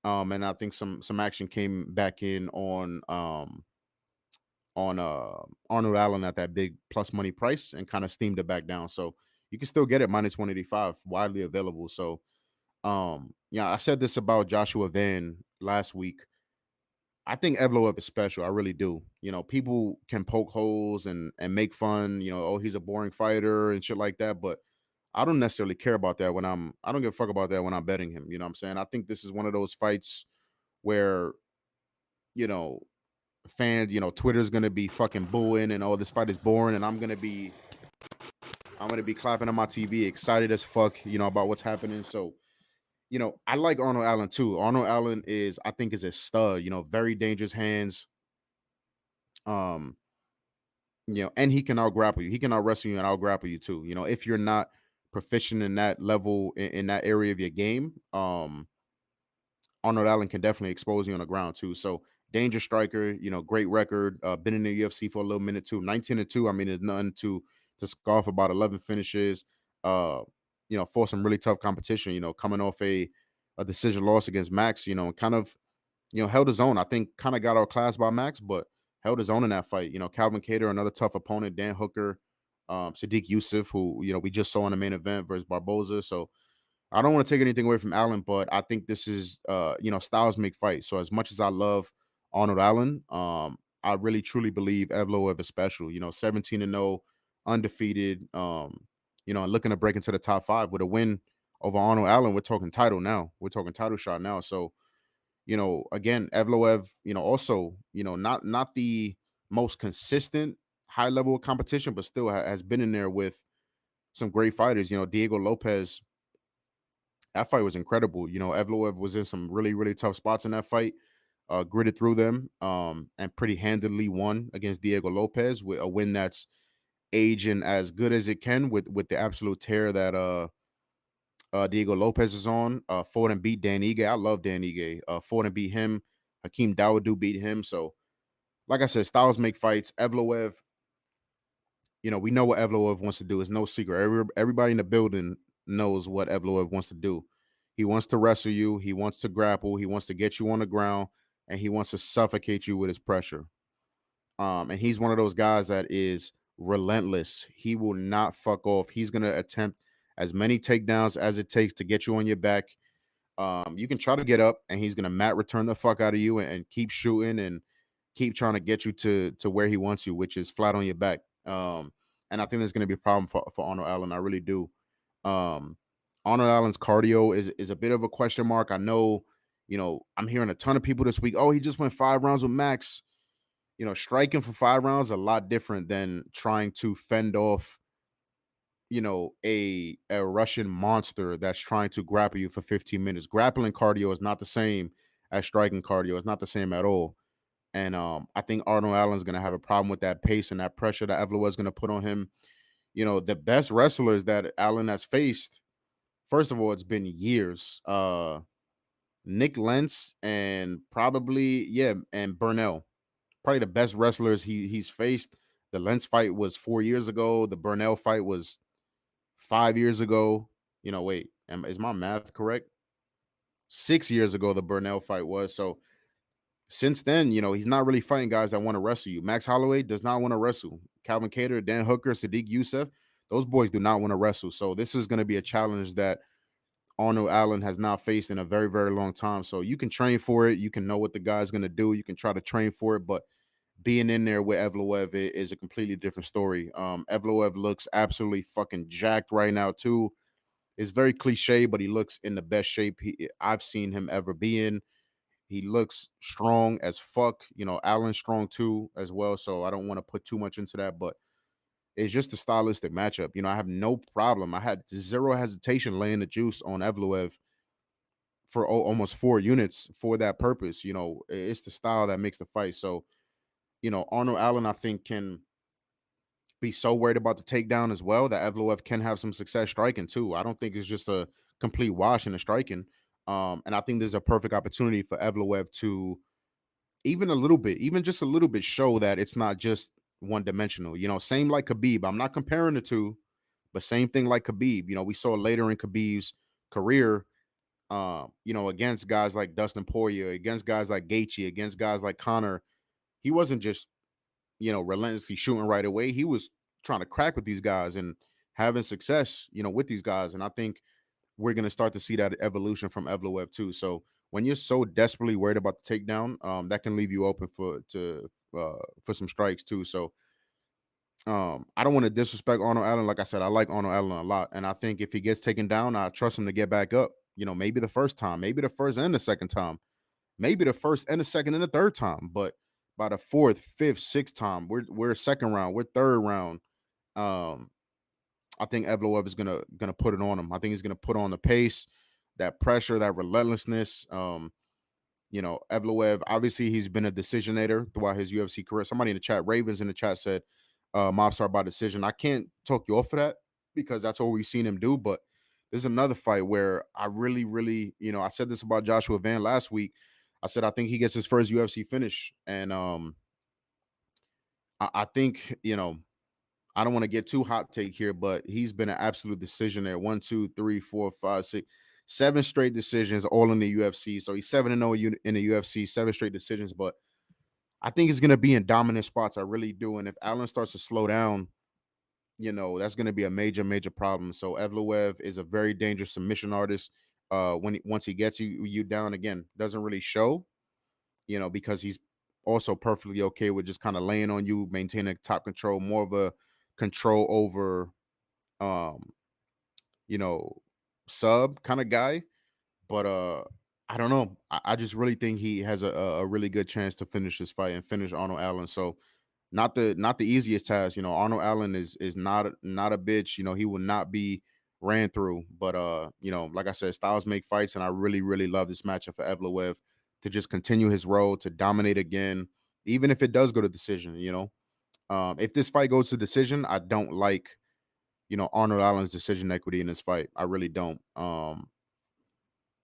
And I think some action came back in on Arnold Allen at that big plus money price and kind of steamed it back down. So you can still get it minus 185, widely available. So yeah, I said this about Joshua Van last week. I think Evloev is special. I really do. People can poke holes and make fun, oh, he's a boring fighter and shit like that. But I don't necessarily care about that when I don't give a fuck about that when I'm betting him. You know what I'm saying? I think this is one of those fights where, you know, fans, Twitter's gonna be fucking booing and oh, this fight is boring, and I'm gonna be clapping on my TV, excited as fuck, about what's happening. So, I like Arnold Allen too. Arnold Allen I think is a stud, very dangerous hands. Um, and he can out grapple you. He can out wrestle you and out grapple you too. If you're not proficient in that level in that area of your game, Arnold Allen can definitely expose you on the ground too. So danger striker, great record. Been in the UFC for a little minute too. 19-2. I mean, there's nothing to scoff about. 11 finishes. Uh, for some really tough competition. Coming off a decision loss against Max. And kind of held his own. I think kind of got outclassed by Max, but held his own in that fight. Calvin Kattar, another tough opponent. Dan Hooker, Sadiq Youssef, who we just saw in the main event versus Barboza. So I don't want to take anything away from Allen, but I think this is styles make fights. So as much as I love Arnold Allen, I really truly believe Evloev is special. 17-0, undefeated. And looking to break into the top 5 with a win over Arnold Allen. We're talking title now. We're talking title shot now. So again, Evloev, also, not the most consistent high level of competition, but still has been in there with some great fighters. Diego Lopez, that fight was incredible. Evloev was in some really, really tough spots in that fight, gritted through them, and pretty handedly won against Diego Lopez with a win that's aging as good as it can with the absolute tear that Diego Lopez is on. Fought and beat Dan Ige. I love Dan Ige. Fought and beat him. Hakeem Dawodu beat him. So, like I said, styles make fights. Evloev, we know what Evloev wants to do. It's no secret. Everybody in the building knows what Evloev wants to do. He wants to wrestle you. He wants to grapple. He wants to get you on the ground, and he wants to suffocate you with his pressure. And he's one of those guys that is relentless. He will not fuck off. He's gonna attempt as many takedowns as it takes to get you on your back. You can try to get up, and he's gonna mat return the fuck out of you and keep shooting and keep trying to get you to where he wants you, which is flat on your back. And I think there's gonna be a problem for Arnold Allen. I really do. Um, Arnold Allen's cardio is a bit of a question mark. I know, I'm hearing a ton of people this week. Oh, he just went 5 rounds with Max. Striking for 5 rounds is a lot different than trying to fend off, a Russian monster that's trying to grapple you for 15 minutes. Grappling cardio is not the same as striking cardio. It's not the same at all. And I think Arnold Allen's gonna have a problem with that pace and that pressure that Evloev is gonna put on him. The best wrestlers that Allen has faced, first of all, it's been years. Nick Lentz and probably, yeah, and Burnell. Probably the best wrestlers he's faced. The Lentz fight was 4 years ago. The Burnell fight was 5 years ago. Wait, is my math correct? 6 years ago, the Burnell fight was. So since then, he's not really fighting guys that want to wrestle you. Max Holloway does not want to wrestle. Calvin Kattar, Dan Hooker, Sadiq Youssef, those boys do not want to wrestle. So this is going to be a challenge that Arnold Allen has not faced in a very, very long time. So you can train for it. You can know what the guy's going to do. You can try to train for it. But being in there with Evloev is a completely different story. Evloev looks absolutely fucking jacked right now, too. It's very cliche, but he looks in the best shape I've seen him ever be in. He looks strong as fuck. Allen's strong too as well. So I don't want to put too much into that, but it's just a stylistic matchup. I have no problem. I had zero hesitation laying the juice on Evloev for almost 4 units for that purpose. It's the style that makes the fight. So, Arnold Allen, I think, can be so worried about the takedown as well that Evloev can have some success striking too. I don't think it's just a complete wash in the striking. And I think there's a perfect opportunity for Evloev to even a little bit, even just a little bit, show that it's not just one dimensional. Same like Khabib. I'm not comparing the two, but same thing like Khabib. We saw later in Khabib's career, against guys like Dustin Poirier, against guys like Gaethje, against guys like Connor. He wasn't just, relentlessly shooting right away. He was trying to crack with these guys and having success, with these guys. And I think we're going to start to see that evolution from Evloev too. So when you're so desperately worried about the takedown, that can leave you open for some strikes too. So I don't want to disrespect Arnold Allen. Like I said, I like Arnold Allen a lot, and I think if he gets taken down, I trust him to get back up. Maybe the first time, maybe the first and the second time, maybe the first and the second and the third time, but by the fourth, fifth, sixth time, we're second round, we're third round. Um, I think Evloev is gonna put it on him. I think he's gonna put on the pace, that pressure, that relentlessness. Evloev, obviously he's been a decisionator throughout his UFC career. Somebody in the chat, Ravens in the chat said, Mobstar by decision. I can't talk you off of that because that's what we've seen him do. But there's another fight where I really, really, I said this about Joshua Van last week. I said I think he gets his first UFC finish. And I think, I don't want to get too hot take here, but he's been an absolute decision there. 1, 2, 3, 4, 5, 6, 7 straight decisions, all in the UFC. So he's 7-0 in the UFC, 7 straight decisions. But I think he's gonna be in dominant spots. I really do. And if Allen starts to slow down, that's gonna be a major, major problem. So Evloev is a very dangerous submission artist. Once he gets you down again, doesn't really show, because he's also perfectly okay with just kind of laying on you, maintaining top control, more of a control over um, you know, sub kind of guy. But I don't know. I just really think he has a really good chance to finish this fight and finish Arnold Allen. So not the easiest task. Arnold Allen is not a bitch. He will not be ran through. But like I said, styles make fights, and I really, really love this matchup for Evloev to just continue his road to dominate again, even if it does go to decision. If this fight goes to decision, I don't like Arnold Allen's decision equity in this fight. I really don't.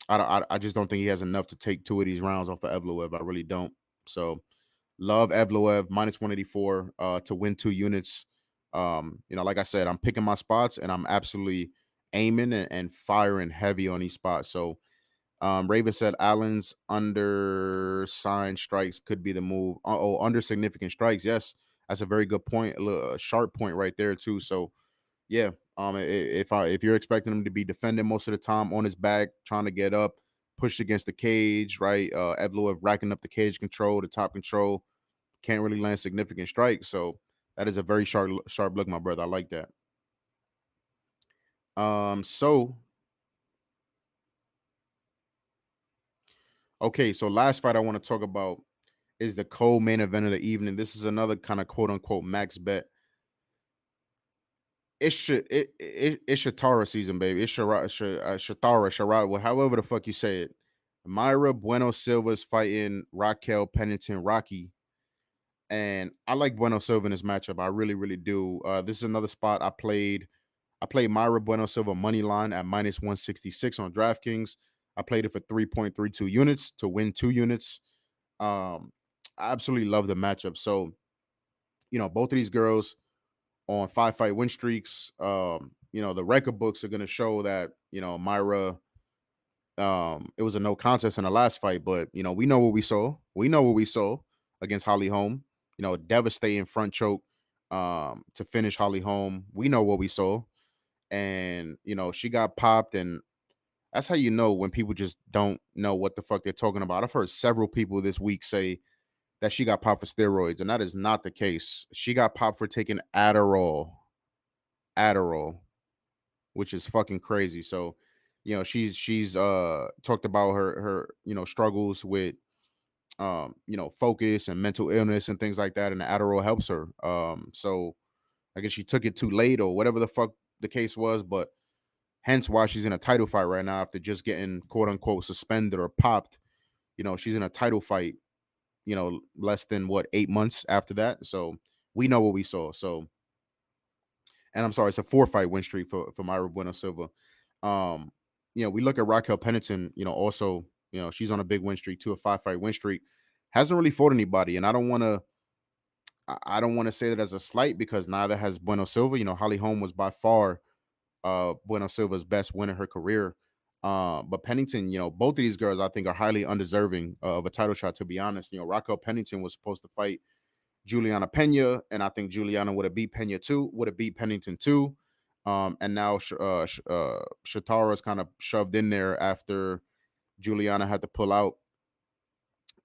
I just don't think he has enough to take two of these rounds off of Evloev. I really don't. So love Evloev minus 184 to win 2 units. Like I said, I'm picking my spots and I'm absolutely aiming and firing heavy on these spots. So Raven said Allen's under sign strikes could be the move. Under significant strikes. Yes, that's a very good point. A sharp point right there too. So yeah, if you're expecting him to be defending most of the time on his back, trying to get up, pushed against the cage, right? Evloev racking up the cage control, the top control, can't really land significant strikes. So that is a very sharp look, my brother. I like that. So okay, so last fight I want to talk about is the co-main event of the evening. This is another kind of quote unquote max bet. It's Shatara season, baby. It's Shatara, however the fuck you say it. Myra Bueno Silva's fighting Raquel Pennington Rocky. And I like Bueno Silva in this matchup. I really, really do. This is another spot I played. I played Myra Bueno Silva money line at minus 166 on DraftKings. I played it for 3.32 units to win 2 units. I absolutely love the matchup. So, both of these girls on 5 fight win streaks. The record books are going to show that, Myra, it was a no contest in the last fight, but, we know what we saw. We know what we saw against Holly Holm, devastating front choke to finish Holly Holm. We know what we saw. And, she got popped. And that's how you know when people just don't know what the fuck they're talking about. I've heard several people this week say that she got popped for steroids, and that is not the case. She got popped for taking Adderall, which is fucking crazy. So, she's talked about her struggles with focus and mental illness and things like that, and the Adderall helps her. So I guess she took it too late or whatever the fuck the case was, but hence why she's in a title fight right now after just getting quote unquote suspended or popped. She's in a title fight, less than 8 months after that. So we know what we saw. So, and I'm sorry, it's a 4 fight win streak for Myra Bueno Silva. Um, we look at Raquel Pennington, also, she's on a big win streak too, a 5 fight win streak. Hasn't really fought anybody, and I don't want to say that as a slight because neither has Bueno Silva. Holly Holm was by far Bueno Silva's best win in her career. But Pennington, both of these girls I think are highly undeserving of a title shot, to be honest. Raquel Pennington was supposed to fight Juliana Pena, and I think Juliana would have beat Pena too, would have beat Pennington too. And now Shatara's kind of shoved in there after Juliana had to pull out.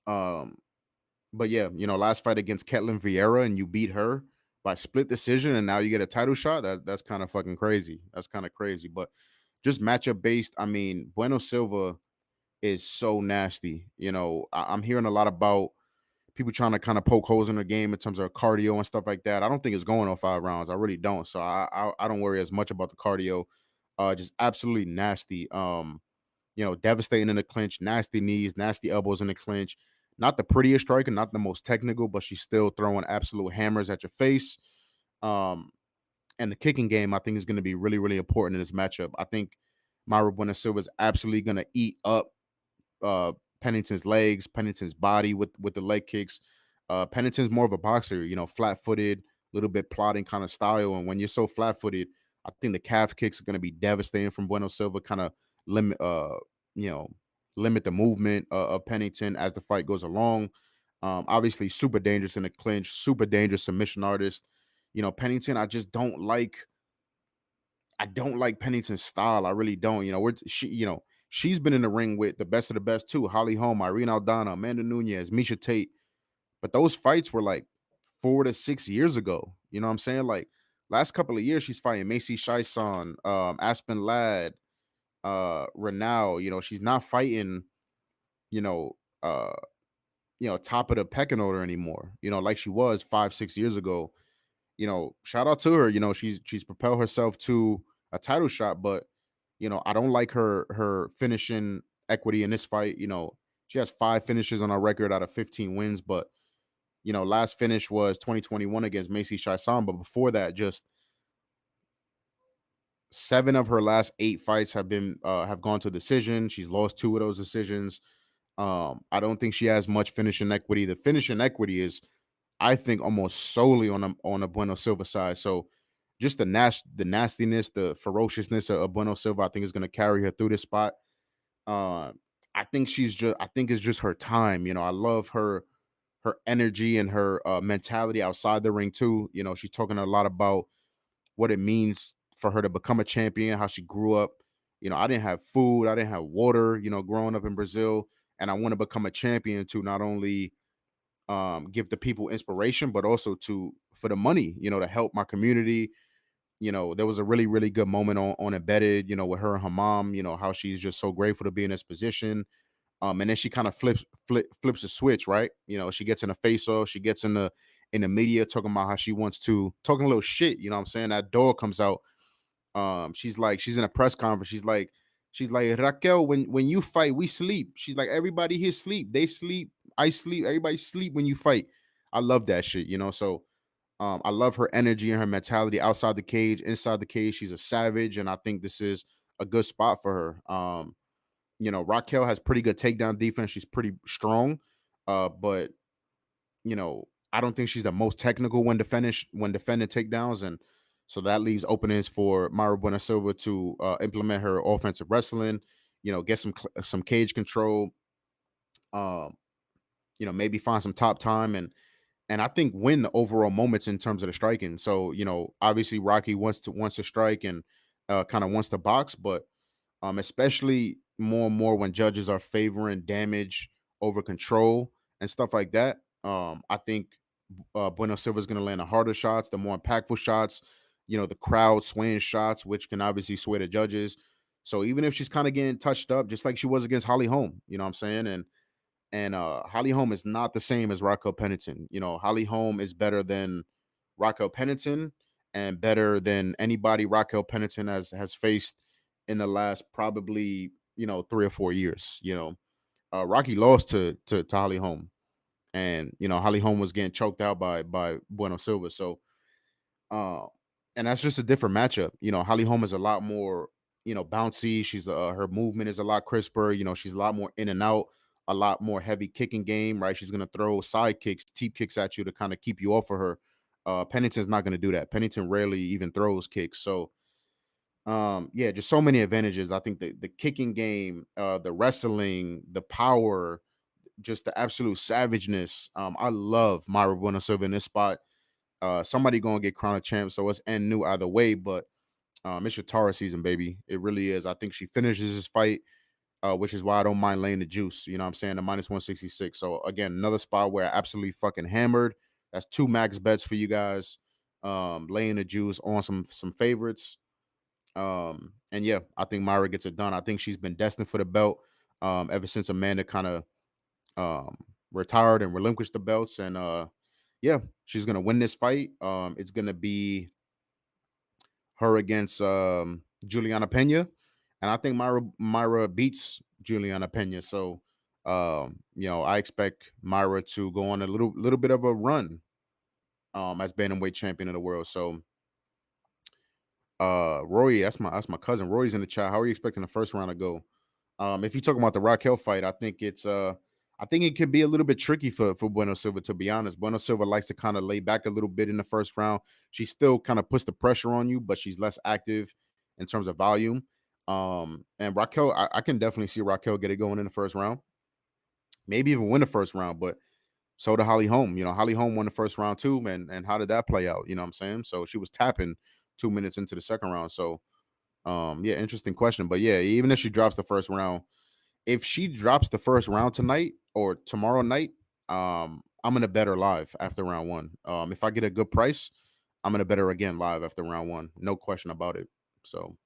Um, but yeah, last fight against Ketlin Vieira and you beat her by split decision, and now you get a title shot. That's kind of fucking crazy. That's kind of crazy. But just matchup based, I mean, Bueno Silva is so nasty. I'm hearing a lot about people trying to kind of poke holes in the game in terms of cardio and stuff like that. I don't think it's going on 5 rounds. I really don't. So I don't worry as much about the cardio. Just absolutely nasty. Devastating in the clinch, nasty knees, nasty elbows in the clinch. Not the prettiest striker, not the most technical, but she's still throwing absolute hammers at your face. Um, and the kicking game, I think, is going to be really, really important in this matchup. I think Myra Bueno Silva is absolutely going to eat up uh Pennington's legs, Pennington's body with the leg kicks. Pennington's more of a boxer, flat-footed, little bit plotting kind of style. And when you're so flat-footed, I think the calf kicks are going to be devastating from Bueno Silva, kind of limit you know, limit the movement of Pennington as the fight goes along. Obviously super dangerous in the clinch, super dangerous submission artist. Pennington, I don't like Pennington's style. I really don't. She's been in the ring with the best of the best too. Holly Holm, Irene Aldana, Amanda Nunez, Misha Tate. But those fights were like 4 to 6 years ago. You know what I'm saying? Like last couple of years, she's fighting Macy Shison, Aspen Ladd, Renau. She's not fighting, you know, uh, top of the pecking order anymore, like she was 5, 6 years ago. Shout out to her. She's propelled herself to a title shot, but I don't like her finishing equity in this fight. She has 5 finishes on her record out of 15 wins, but last finish was 2021 against Macy Shison, but before that, just 7 of her last 8 fights have gone to decision. She's lost 2 of those decisions. I don't think she has much finishing equity. The finishing equity is, I think, almost solely on a Bueno Silva side. So just the nastiness, the ferociousness of Bueno Silva, I think, is going to carry her through this spot. Uh, I think it's just her time. I love her energy and her mentality outside the ring too. She's talking a lot about what it means for her to become a champion, how she grew up. I didn't have food, I didn't have water, growing up in Brazil, and I want to become a champion to not only give the people inspiration, but also to for the money, to help my community. There was a really, really good moment on Embedded, with her and her mom, how she's just so grateful to be in this position. And then she kind of flips a switch, right? She gets in a face off, she gets in the media talking about how she wants to talking a little shit. You know what I'm saying? That dog comes out. She's in a press conference. She's like, Raquel, when you fight, we sleep. She's like, everybody here sleep. They sleep. I sleep. Everybody sleep when you fight. I love that shit. So I love her energy and her mentality outside the cage, inside the cage. She's a savage, and I think this is a good spot for her. Raquel has pretty good takedown defense. She's pretty strong, but I don't think she's the most technical when defending takedowns, and so that leaves openings for Myra Bueno Silva to implement her offensive wrestling. Get some cage control. Um, maybe find some top time and I think win the overall moments in terms of the striking. So obviously Rocky wants to strike and kind of wants to box, but especially more and more when judges are favoring damage over control and stuff like that. I think Bueno Silva is going to land the harder shots, the more impactful shots, the crowd swaying shots, which can obviously sway the judges. So even if she's kind of getting touched up, just like she was against Holly Holm, you know what I'm saying? And Holly Holm is not the same as Raquel Pennington. Holly Holm is better than Raquel Pennington and better than anybody Raquel Pennington has faced in the last probably 3 or 4 years. Rocky lost to Holly Holm, and Holly Holm was getting choked out by Bueno Silva. So uh, and that's just a different matchup. Holly Holm is a lot more bouncy. Her movement is a lot crisper. She's a lot more in and out, a lot more heavy kicking game. Right, she's gonna throw side kicks, teep kicks at you to kind of keep you off of her. Pennington's not gonna do that. Pennington rarely even throws kicks. So yeah, just so many advantages. I think the kicking game, the wrestling, the power, just the absolute savageness. I love Myra Bueno Silva in this spot. Somebody gonna get crowned a champ, so it's end new either way. But it's your Tara season, baby. It really is. I think she finishes this fight, which is why I don't mind laying the juice. You know what I'm saying? The minus 166. So again, another spot where I absolutely fucking hammered. That's 2 max bets for you guys. laying the juice on some favorites. And yeah, I think Myra gets it done. I think she's been destined for the belt ever since Amanda kind of retired and relinquished the belts. And yeah, she's gonna win this fight. It's gonna be her against Juliana Pena, and I think Myra beats Juliana Pena. So I expect Myra to go on a little bit of a run as bantamweight champion of the world. So Roy, that's my cousin. Roy's in the chat. How are you expecting the first round to go? If you're talking about the Raquel fight, I think it could be a little bit tricky for Bueno Silva, to be honest. Bueno Silva likes to kind of lay back a little bit in the first round. She still kind of puts the pressure on you, but she's less active in terms of volume. And Raquel, I can definitely see Raquel get it going in the first round, maybe even win the first round. But so did Holly Holm. Holly Holm won the first round too, and how did that play out? You know what I'm saying? So she was tapping 2 minutes into the second round. So yeah, interesting question. But yeah, even if she drops the first round, if she drops the first round tonight or tomorrow night, I'm gonna bet her live after round one. If I get a good price, I'm gonna bet her again live after round one. No question about it. So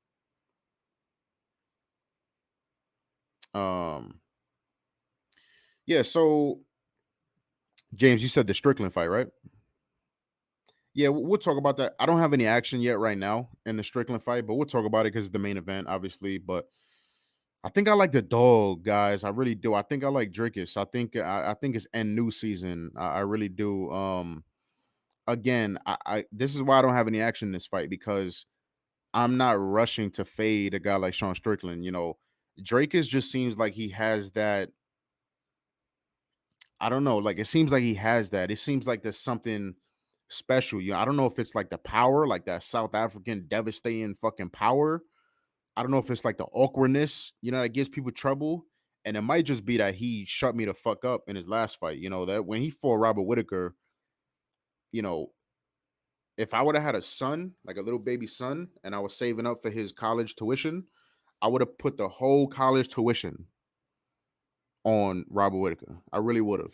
um yeah, so James, you said the Strickland fight, right? Yeah, we'll talk about that. I don't have any action yet right now in the Strickland fight, but we'll talk about it because it's the main event, obviously. But I think I like the dog, guys. I really do. I think I like Drickus. I think it's end new season. I really do. Again, I this is why I don't have any action in this fight, because I'm not rushing to fade a guy like Sean Strickland. Dracus just seems like he has that. I don't know. Like, it seems like he has that. It seems like there's something special. I don't know if it's like the power, like that South African devastating fucking power. I don't know if it's like the awkwardness, that gives people trouble. And it might just be that he shut me the fuck up in his last fight. That when he fought Robert Whitaker, you know, if I would have had a son, like a little baby son, and I was saving up for his college tuition, I would have put the whole college tuition on Robert Whitaker. I really would have.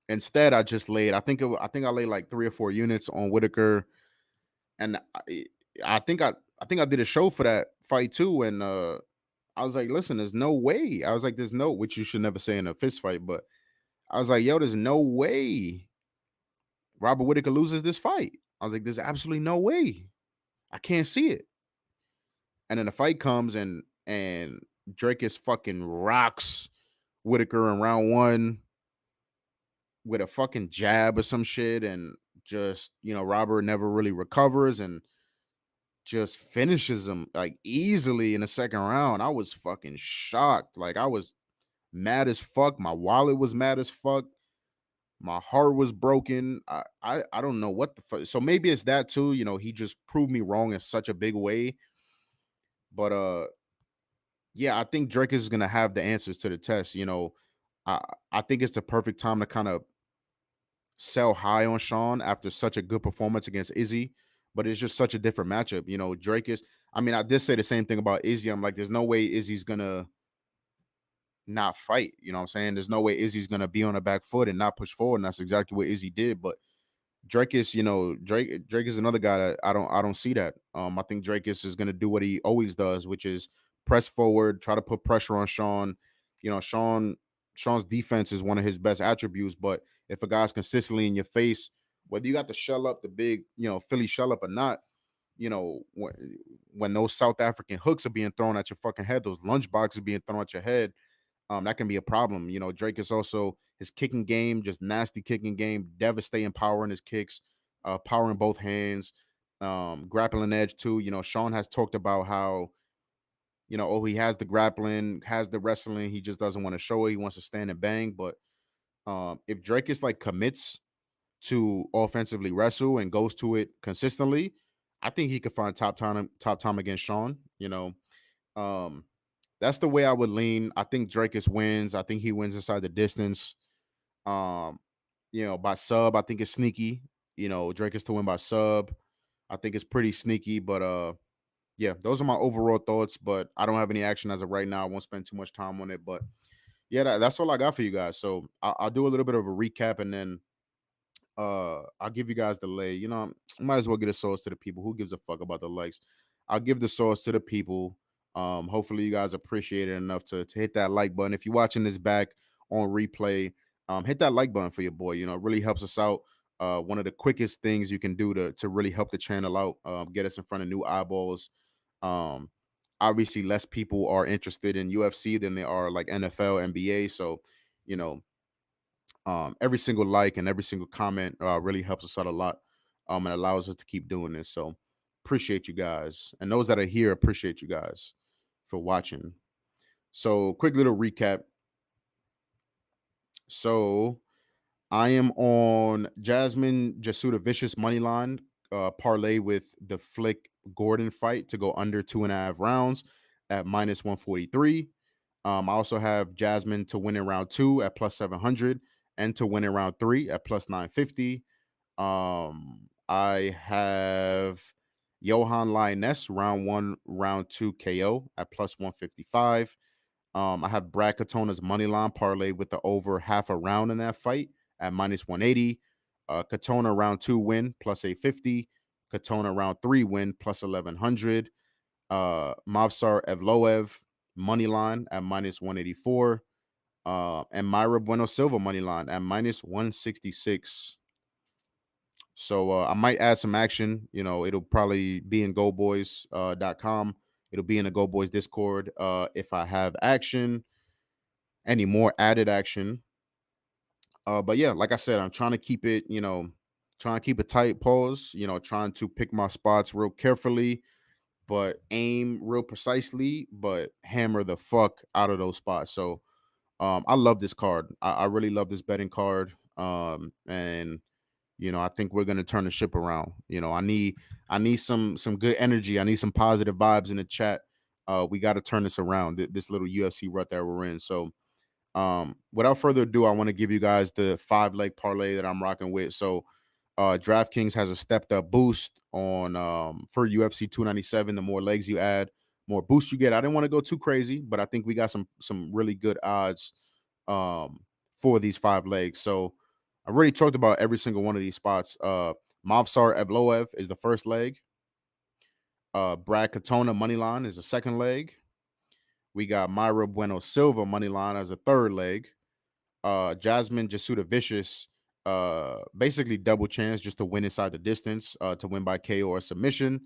Instead, I just laid. I think I laid like 3 or 4 units on Whitaker, and I think I did a show for that fight too. And I was like, listen, there's no way. I was like, there's no, which you should never say in a fist fight, but I was like, yo, there's no way Robert Whitaker loses this fight. I was like, there's absolutely no way. I can't see it. And then the fight comes, and Drake is fucking rocks Whitaker in round one with a fucking jab or some shit, and just Robert never really recovers and just finishes him like easily in the second round. I was fucking shocked. Like, I was mad as fuck. My wallet was mad as fuck. My heart was broken. I don't know what the fuck. So maybe it's that too. He just proved me wrong in such a big way. But yeah, I think Drake is gonna have the answers to the test. I I think it's the perfect time to kind of sell high on Sean after such a good performance against Izzy. But it's just such a different matchup. Drake is. I mean, I did say the same thing about Izzy. I'm like, there's no way Izzy's gonna not fight. You know what I'm saying? There's no way Izzy's gonna be on the back foot and not push forward. And that's exactly what Izzy did. But Drake is, Drake is another guy that I don't see that. I think Drake is gonna do what he always does, which is press forward, try to put pressure on Sean. Sean's defense is one of his best attributes, but if a guy's consistently in your face, whether you got to shell up the big, Philly shell up or not, when those South African hooks are being thrown at your fucking head, those lunch boxes being thrown at your head, that can be a problem. Drake is also his kicking game, just nasty kicking game, devastating power in his kicks, power in both hands, grappling edge too. Sean has talked about how, he has the grappling, has the wrestling, he just doesn't want to show it. He wants to stand and bang. But if Drake is like commits to offensively wrestle and goes to it consistently, I think he could find top time against Sean. Um, that's the way I would lean. I think Dracus wins. I think he wins inside the distance. Um, by sub, I think it's sneaky. Dracus to win by sub. I think it's pretty sneaky, but yeah, those are my overall thoughts. But I don't have any action as of right now. I won't spend too much time on it. But yeah, that's all I got for you guys. So I'll do a little bit of a recap, and then I'll give you guys the lay. Might as well get a source to the people. Who gives a fuck about the likes? I'll give the source to the people. Hopefully you guys appreciate it enough to hit that like button. If you're watching this back on replay, hit that like button for your boy. It really helps us out. One of the quickest things you can do to really help the channel out, get us in front of new eyeballs. Um, Obviously, less people are interested in UFC than they are like NFL, NBA. So, you know, every single like and every single comment really helps us out a lot, and allows us to keep doing this. So appreciate you guys, and those that are here, appreciate you guys for watching. So quick little recap. So I am on Jasmine Jasuda Vicious money line parlay with the Flick Gordon fight to go under 2.5 rounds at minus 143. I also have Jasmine to win in round two at plus 700 and to win in round three at plus 950. I have Johan Lioness round one, round two KO at plus 155. I have Brad Katona's money line parlay with the over half a round in that fight at minus 180. Katona round two win plus 850. Katona round three win plus 1100. Mavsar Evloev money line at minus 184. And Myra Bueno Silva money line at minus 166. So I might add some action. It'll probably be in GoldBoys.com. It'll be in the Gold Boys Discord. If I have action, any more added action. But yeah, like I said, I'm trying to keep it, trying to keep a tight pause, trying to pick my spots real carefully, but aim real precisely, but hammer the fuck out of those spots. So I love this card. I really love this betting card. And I think we're gonna turn the ship around. I need some good energy. I need some positive vibes in the chat. We got to turn this around. This little UFC rut that we're in. So without further ado, I want to give you guys the 5 leg parlay that I'm rocking with. So DraftKings has a stepped up boost on for UFC 297. The more legs you add, more boost you get. I didn't want to go too crazy, but I think we got some really good odds for these 5 legs. So I've already talked about every single one of these spots. Mavsar Evloev is the first leg. Brad Katona money line is the second leg. We got Myra Bueno Silva money line as a third leg. Jasmine Jasuda Vicious, basically double chance just to win inside the distance, to win by KO or submission.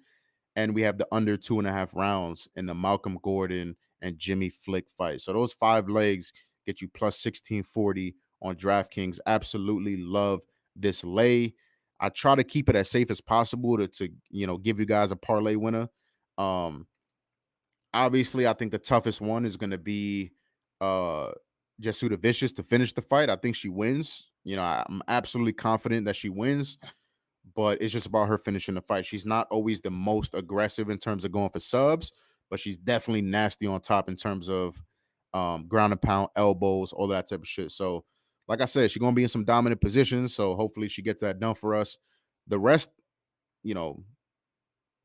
And we have the under 2.5 rounds in the Malcolm Gordon and Jimmy Flick fight. So those 5 legs get you plus 1640 on DraftKings. Absolutely love this lay. I try to keep it as safe as possible to give you guys a parlay winner. Um, Obviously, I think the toughest one is going to be uh Jasuda Vicious to finish the fight. I think she wins. I'm absolutely confident that she wins, but it's just about her finishing the fight. She's not always the most aggressive in terms of going for subs, but she's definitely nasty on top in terms of ground and pound, elbows, all that type of shit. So, like I said, she's gonna be in some dominant positions. So hopefully she gets that done for us. The rest, you know,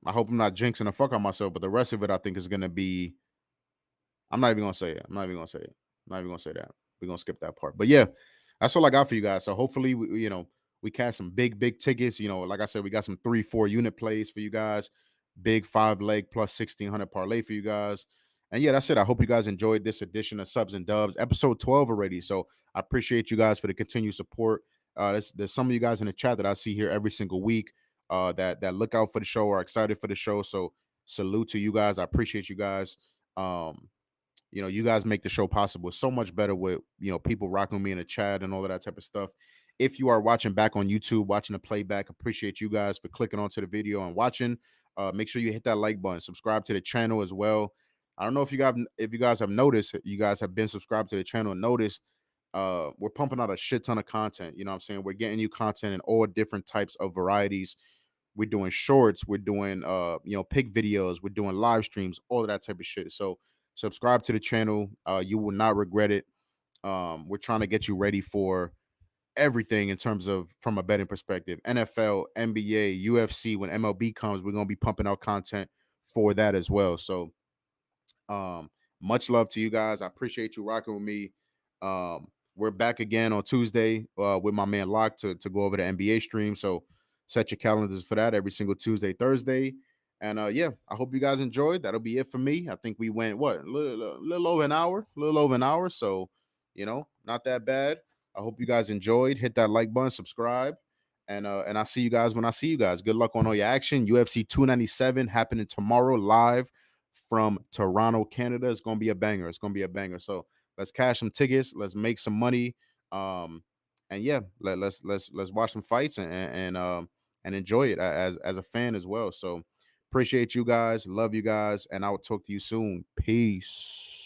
I hope I'm not jinxing the fuck on myself, but the rest of it I think is gonna be, I'm not even gonna say it. I'm not even gonna say it. I'm not even gonna say that. We're gonna skip that part. But yeah, that's all I got for you guys. So hopefully, we catch some big tickets. Like I said, we got some 3-4 unit plays for you guys. Big 5 leg plus 1600 parlay for you guys. And yeah, that's it. I hope you guys enjoyed this edition of Subs and Dubs, episode 12 already. So I appreciate you guys for the continued support. There's some of you guys in the chat that I see here every single week. That look out for the show, are excited for the show. So salute to you guys. I appreciate you guys. Um, you guys make the show possible. It's so much better with people rocking with me in the chat and all of that type of stuff. If you are watching back on YouTube, watching the playback, appreciate you guys for clicking onto the video and watching. Make sure you hit that like button, subscribe to the channel as well. I don't know if you guys have noticed, you guys have been subscribed to the channel and noticed we're pumping out a shit ton of content. You know what I'm saying? We're getting you content in all different types of varieties. We're doing shorts, we're doing pick videos, we're doing live streams, all of that type of shit. So subscribe to the channel. You will not regret it. We're trying to get you ready for everything in terms of from a betting perspective. NFL, NBA, UFC. When MLB comes, we're gonna be pumping out content for that as well. So much love to you guys. I appreciate you rocking with me. we're back again on Tuesday with my man Locke to go over the NBA stream. So set your calendars for that every single Tuesday, Thursday. And yeah, I hope you guys enjoyed. That'll be it for me. I think we went what little over an hour, a little over an hour. So not that bad. I hope you guys enjoyed. Hit that like button, subscribe, and I'll see you guys when I see you guys. Good luck on all your action. UFC 297 happening tomorrow live from Toronto, Canada. It's gonna be a banger. It's gonna be a banger. So let's cash some tickets. Let's make some money. And yeah, let's watch some fights and enjoy it as a fan as well. So appreciate you guys. Love you guys, and I will talk to you soon. Peace.